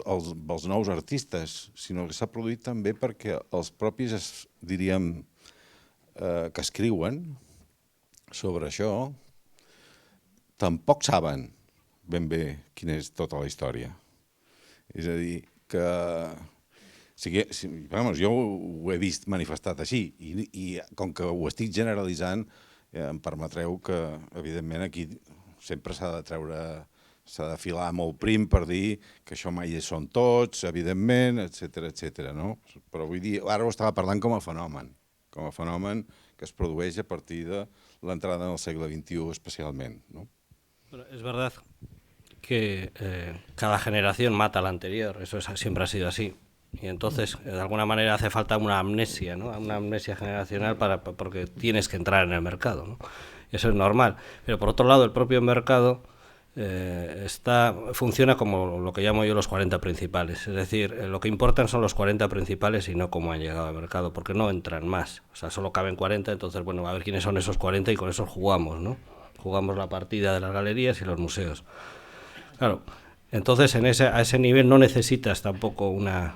nous artistes, sinó que s'ha produït també perquè els propis, diríem, que escriuen sobre això, tampoc saben ben bé quina és tota la història. És a dir, que jo ho he vist manifestat així i com que ho estic generalitzant, em permetreu que, evidentment, aquí sempre s'ha de filar molt prim per dir que això mai són tots, evidentment, etcètera, no? Però vull dir, ara ho estava parlant com a fenomen que es produeix a partir de l'entrada en el segle XXI especialment, no? Es verdad que cada generación mata a la anterior, eso siempre ha sido así. Y entonces, de alguna manera, hace falta una amnesia, ¿no? Una amnesia generacional porque tienes que entrar en el mercado, ¿no? Eso es normal. Pero por otro lado, el propio mercado funciona como lo que llamo yo los 40 principales. Es decir, lo que importan son los 40 principales y no cómo han llegado al mercado, porque no entran más. O sea, solo caben 40, entonces, bueno, a ver quiénes son esos 40 y con esos jugamos, ¿no? Jugamos la partida de las galerías y los museos. Claro, Entonces, a ese nivel no necesitas tampoco una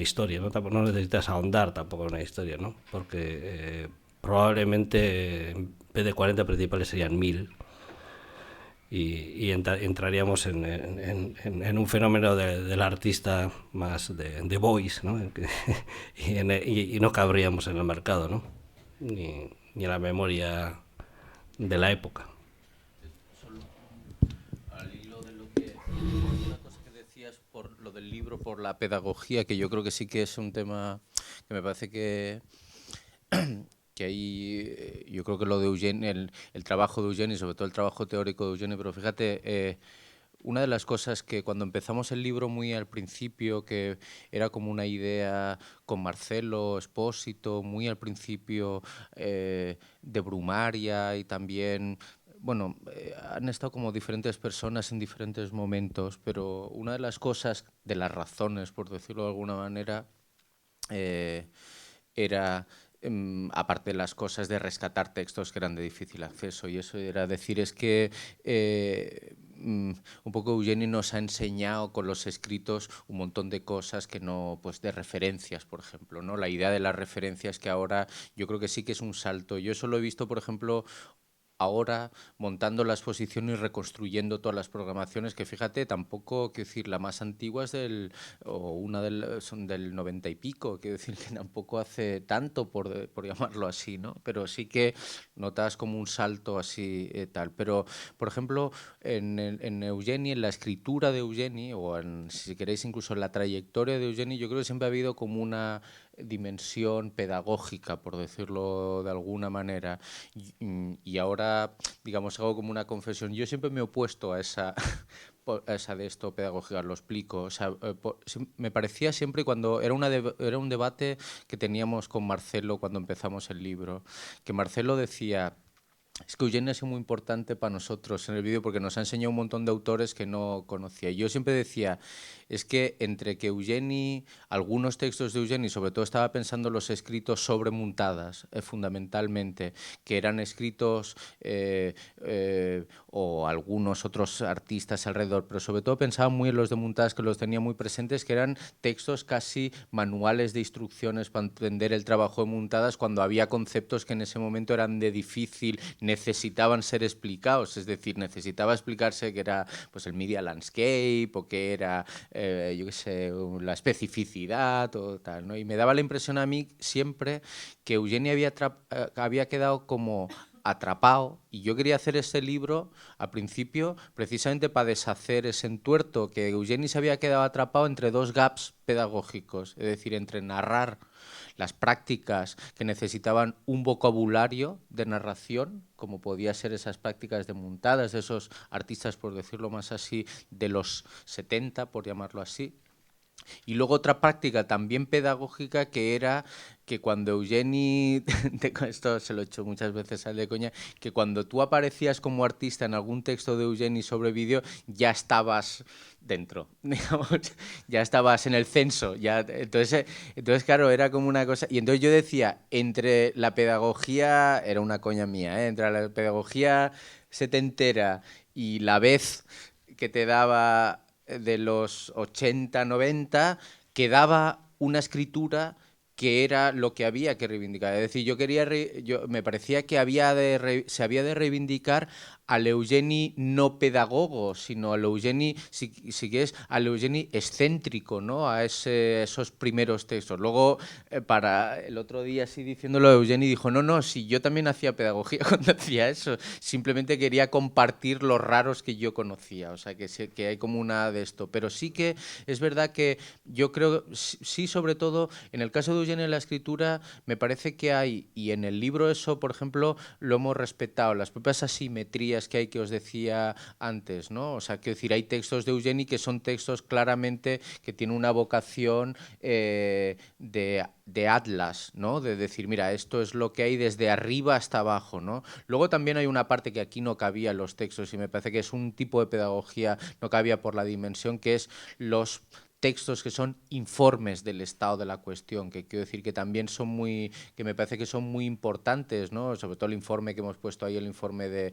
historia, ¿no? No necesitas ahondar tampoco en una historia, ¿no? Porque probablemente en vez de 40 principales serían 1000 y entraríamos en un fenómeno del artista más de voice, ¿no? y no cabríamos en el mercado, ¿no? Ni en la memoria de la época. Al hilo de lo que una cosa que decías por lo del libro, por la pedagogía, que yo creo que sí que es un tema que me parece que ahí yo creo que lo de Eugeni, el trabajo de Eugeni, sobre todo el trabajo teórico de Eugeni, pero fíjate, una de las cosas que cuando empezamos el libro muy al principio, que era como una idea con Marcelo Espósito, muy al principio de Brumaria y también, bueno, han estado como diferentes personas en diferentes momentos, pero una de las cosas, de las razones, por decirlo de alguna manera, era, aparte de las cosas de rescatar textos que eran de difícil acceso, y eso era decir, es que un poco Eugeni nos ha enseñado con los escritos un montón de cosas que no, pues de referencias, por ejemplo, ¿no? La idea de las referencias que ahora yo creo que sí que es un salto. Yo eso lo he visto, por ejemplo, ahora montando la exposición y reconstruyendo todas las programaciones, que fíjate, tampoco, quiero decir, la más antigua es son del 90 y pico, quiero decir que tampoco hace tanto, por llamarlo así, ¿no? Pero sí que notas como un salto así tal. Pero, por ejemplo, en Eugeni, en la escritura de Eugeni, o si queréis incluso en la trayectoria de Eugeni, yo creo que siempre ha habido como una dimensión pedagógica, por decirlo de alguna manera, y ahora, digamos, hago como una confesión. Yo siempre me he opuesto a esa de esto pedagógica, lo explico. O sea, me parecía siempre cuando era un debate que teníamos con Marcelo cuando empezamos el libro, que Marcelo decía: es que Eugeni ha sido muy importante para nosotros en el vídeo porque nos ha enseñado un montón de autores que no conocía. Y yo siempre decía, es que entre que Eugeni, algunos textos de Eugeni, sobre todo estaba pensando los escritos sobre Muntadas, fundamentalmente, que eran escritos o algunos otros artistas alrededor, pero sobre todo pensaba muy en los de Muntadas, que los tenía muy presentes, que eran textos casi manuales de instrucciones para entender el trabajo de Muntadas, cuando había conceptos que en ese momento eran de difícil, necesitaban ser explicados, es decir, necesitaba explicarse que era pues el media landscape o que era yo qué sé, la especificidad o tal, ¿no? Y me daba la impresión a mí siempre que Eugeni había quedado como atrapado, y yo quería hacer ese libro al principio precisamente para deshacer ese entuerto, que Eugeni se había quedado atrapado entre dos gaps pedagógicos, es decir, entre narrar las prácticas que necesitaban un vocabulario de narración, como podía ser esas prácticas de Muntadas, de esos artistas, por decirlo más así, de los 70, por llamarlo así. Y luego otra práctica también pedagógica, que era que cuando Eugeni, esto se lo he hecho muchas veces al de coña, que cuando tú aparecías como artista en algún texto de Eugeni sobre vídeo, ya estabas dentro, digamos, ya estabas en el censo, entonces claro, era como una cosa, y entonces yo decía, entre la pedagogía, era una coña mía, entre la pedagogía setentera y la vez que te daba de los 80, 90, quedaba una escritura que era lo que había que reivindicar. Es decir, me parecía que se había de reivindicar al Eugeni no pedagogo, sino al Eugeni, si quieres, al Eugeni excéntrico, ¿no? A esos primeros textos. Luego, para el otro día, así diciéndolo, Eugeni dijo, no, si yo también hacía pedagogía cuando hacía eso, simplemente quería compartir los raros que yo conocía, o sea, que hay como una de esto. Pero sí que es verdad que yo creo, sí, sobre todo, en el caso de Eugeni en la escritura, me parece que hay, y en el libro eso, por ejemplo, lo hemos respetado, las propias asimetrías que hay, que os decía antes, ¿no? O sea, quiero decir, hay textos de Eugeni que son textos claramente que tienen una vocación de atlas, ¿no? De decir, mira, esto es lo que hay desde arriba hasta abajo, ¿no? Luego también hay una parte que aquí no cabía en los textos, y me parece que es un tipo de pedagogía, no cabía por la dimensión, que es los textos que son informes del estado de la cuestión, que quiero decir que también que me parece que son muy importantes, ¿no? Sobre todo el informe que hemos puesto ahí, el informe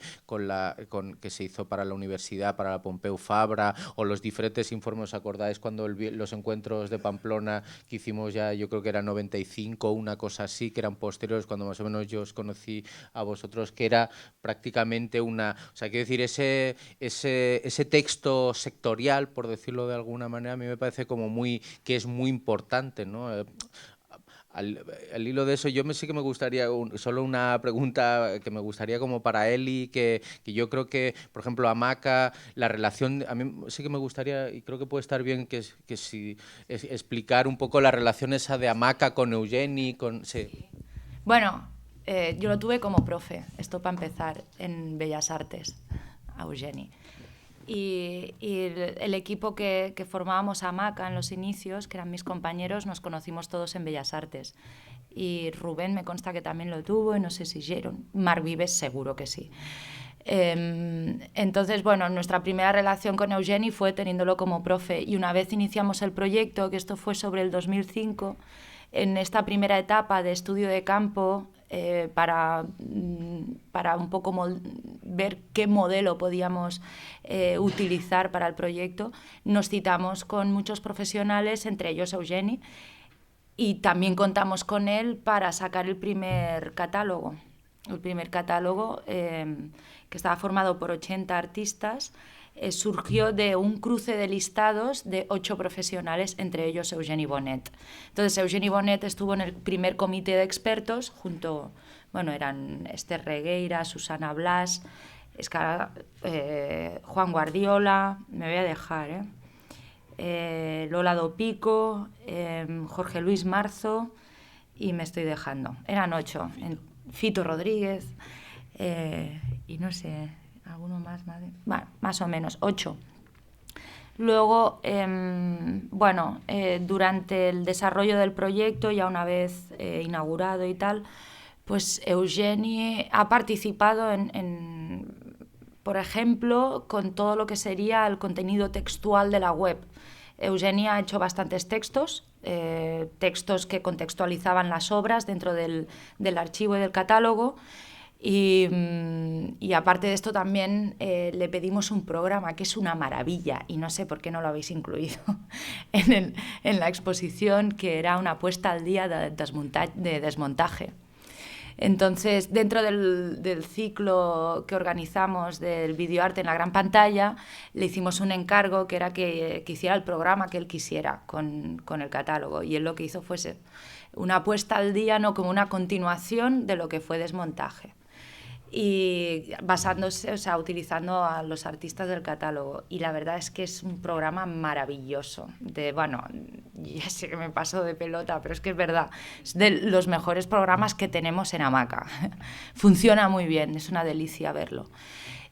que se hizo para la universidad, para la Pompeu Fabra, o los diferentes informes, ¿os acordáis cuando los encuentros de Pamplona que hicimos ya, yo creo que era 95, una cosa así, que eran posteriores, cuando más o menos yo os conocí a vosotros, que era prácticamente o sea, quiero decir, ese texto sectorial, por decirlo de alguna manera, a mí me parece que es muy importante, ¿no? Al hilo de eso, sí que me gustaría, solo una pregunta que me gustaría como para Eli, que yo creo que, por ejemplo, Hamaca, la relación, a mí sí que me gustaría, y creo que puede estar bien que si explicar un poco la relación esa de Hamaca con Eugeni, sí. Bueno, yo lo tuve como profe, esto para empezar, en Bellas Artes, a Eugeni. Y el equipo que formábamos Hamaca en los inicios, que eran mis compañeros, nos conocimos todos en Bellas Artes. Y Rubén me consta que también lo tuvo, y no sé si Jaron, Marc Vives seguro que sí. Entonces, bueno, nuestra primera relación con Eugeni fue teniéndolo como profe, y una vez iniciamos el proyecto, que esto fue sobre el 2005, en esta primera etapa de estudio de campo, para un poco ver qué modelo podíamos utilizar para el proyecto, nos citamos con muchos profesionales, entre ellos Eugeni, y también contamos con él para sacar el primer catálogo. El primer catálogo, que estaba formado por 80 artistas, surgió de un cruce de listados de 8 profesionales, entre ellos Eugeni Bonet. Entonces, Eugeni Bonet estuvo en el primer comité de expertos eran Esther Regueira, Susana Blas, Juan Guardiola, me voy a dejar, Lola Dopico, Jorge Luis Marzo, y me estoy dejando. Eran 8. Fito Rodríguez, y no sé, alguno más, más o menos, 8. Luego, durante el desarrollo del proyecto, ya una vez inaugurado y tal, pues Eugeni ha participado por ejemplo, con todo lo que sería el contenido textual de la web. Eugeni ha hecho bastantes textos que contextualizaban las obras dentro del archivo y del catálogo. Y aparte de esto también le pedimos un programa que es una maravilla, y no sé por qué no lo habéis incluido en la exposición, que era una puesta al día de desmontaje. Entonces, dentro del ciclo que organizamos del videoarte en la gran pantalla, le hicimos un encargo que era que hiciera el programa que él quisiera con el catálogo, y él lo que hizo fue una puesta al día, no como una continuación de lo que fue desmontaje, y basándose, utilizando a los artistas del catálogo. Y la verdad es que es un programa maravilloso. Ya sé que me paso de pelota, pero es que es verdad, es de los mejores programas que tenemos en Hamaca. Funciona muy bien, es una delicia verlo.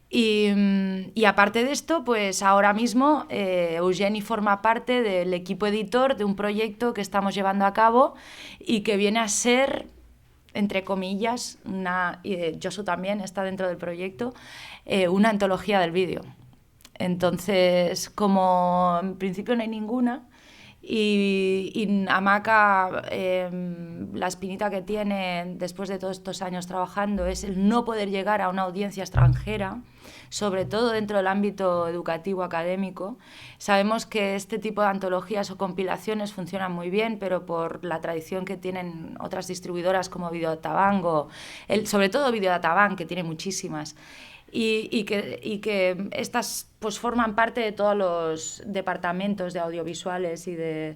Y aparte de esto, pues ahora mismo Eugeni forma parte del equipo editor de un proyecto que estamos llevando a cabo y que viene a ser, entre comillas, Josu también está dentro del proyecto, una antología del vídeo. Entonces, como en principio no hay ninguna, y Hamaca, la espinita que tiene después de todos estos años trabajando es el no poder llegar a una audiencia extranjera, sobre todo dentro del ámbito educativo académico. Sabemos que este tipo de antologías o compilaciones funcionan muy bien, pero por la tradición que tienen otras distribuidoras como Videodatabank, sobre todo Videodatabank, que tiene muchísimas, y que estas pues forman parte de todos los departamentos de audiovisuales y de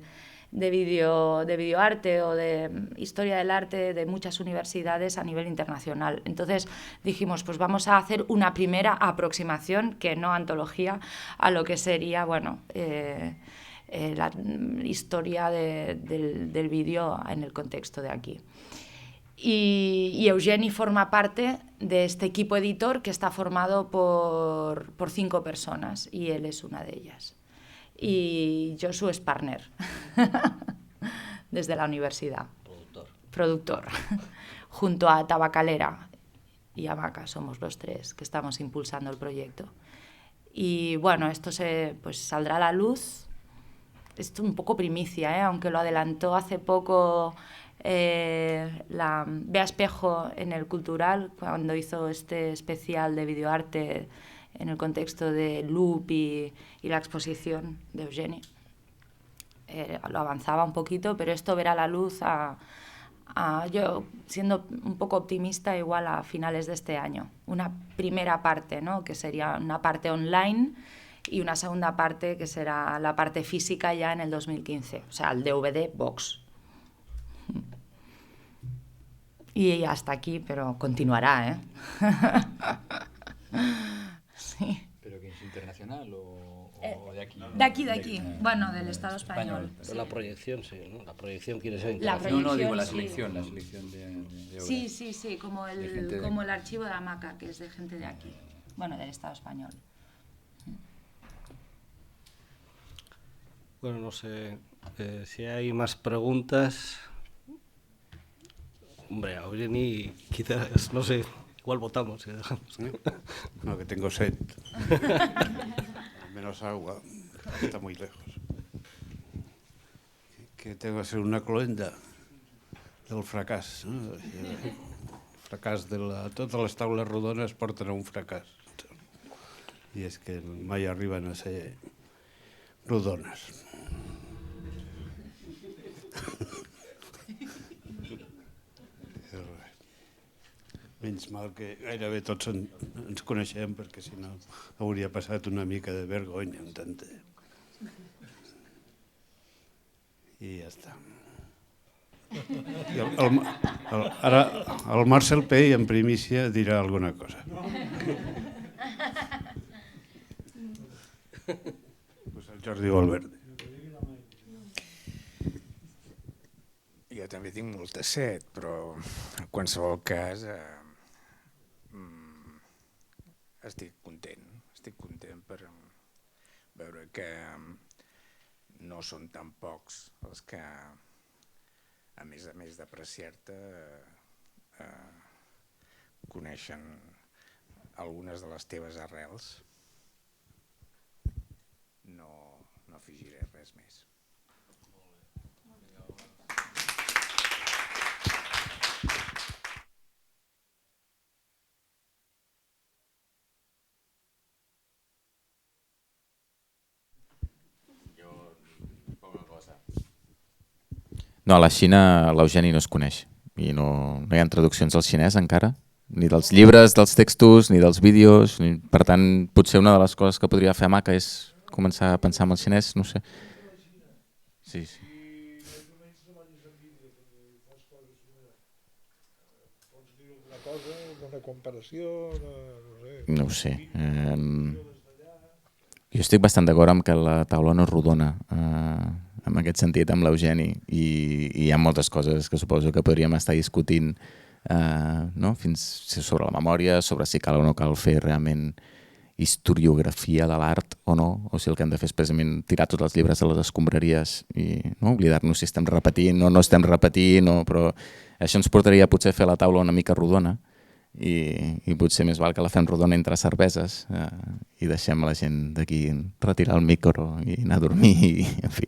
videoarte o de historia del arte de muchas universidades a nivel internacional. Entonces dijimos, pues vamos a hacer una primera aproximación, que no antología, a lo que sería la historia del vídeo en el contexto de aquí. Y Eugeni forma parte de este equipo editor, que está formado por 5 personas, y él es una de ellas. Y Josu es partner desde la universidad. Productor. Junto a Tabacalera y Hamaca somos los 3 que estamos impulsando el proyecto. Y bueno, esto pues saldrá a la luz es un poco primicia, aunque lo adelantó hace poco la Bea Espejo en el Cultural, cuando hizo este especial de videoarte en el contexto de Loop y la exposición de Eugeni. Lo avanzaba un poquito, pero esto verá la luz yo siendo un poco optimista, igual a finales de este año. Una primera parte, ¿no? Que sería una parte online y una segunda parte que será la parte física ya en el 2015, o sea, el DVD Box. Y hasta aquí, pero continuará, ¿eh? Sí. ¿Pero que es internacional o de aquí? De aquí. Bueno, del Estado español. Pero la proyección, sí, ¿no? La proyección quiere ser La internacional. No, digo proyección, la sí. selección de obras. Sí, como el archivo de Hamaca, que es de gente de aquí. Bueno, del Estado español. Bueno, no sé si hay más preguntas. Hombre, a Eugeni quizás, no sé, igual votamos y dejamos. No, que tengo sed. Al menos agua, está muy lejos. Que tengo que ser una cloenda del fracàs. No? El fracàs totes les taules rodones porten a un fracàs. I és que mai arriben a ser rodones. Menys mal que gairebé tots ens coneixem, perquè si no hauria passat una mica de vergonya amb tanta. I ja està. Ara el Marcel Pei en primícia dirà alguna cosa. Pues el Jordi Valverde. Jo també tinc molta set, però en qualsevol cas estic content per veure que no són tan pocs els que, a més d'apreciar-te, coneixen algunes de les teves arrels. No afegiré res més. No, a la Xina l'Eugeni no es coneix i no hi ha traduccions al xinès encara, ni dels llibres, dels textos, ni dels vídeos. Per tant, potser una de les coses que podria fer Hamaca és començar a pensar en el xinès, no sé. Sí. Una comparació, no ho sé. Jo estic bastant d'acord amb que la taula no és rodona, en aquest sentit, amb l'Eugeni, i hi ha moltes coses que suposo que podríem estar discutint fins sobre la memòria, sobre si cal o no cal fer realment historiografia de l'art o no, o si el que hem de fer és precisament tirar tots els llibres a les escombraries i oblidar-nos si estem repetint o no estem repetint, però això ens portaria potser a fer la taula una mica rodona, i potser més val que la fem rodona entre cerveses i deixem la gent d'aquí retirar el micro i anar a dormir i, en fi,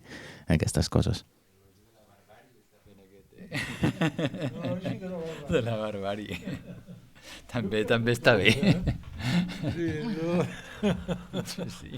aquestes coses. De la barbàrie. També està bé. Sí.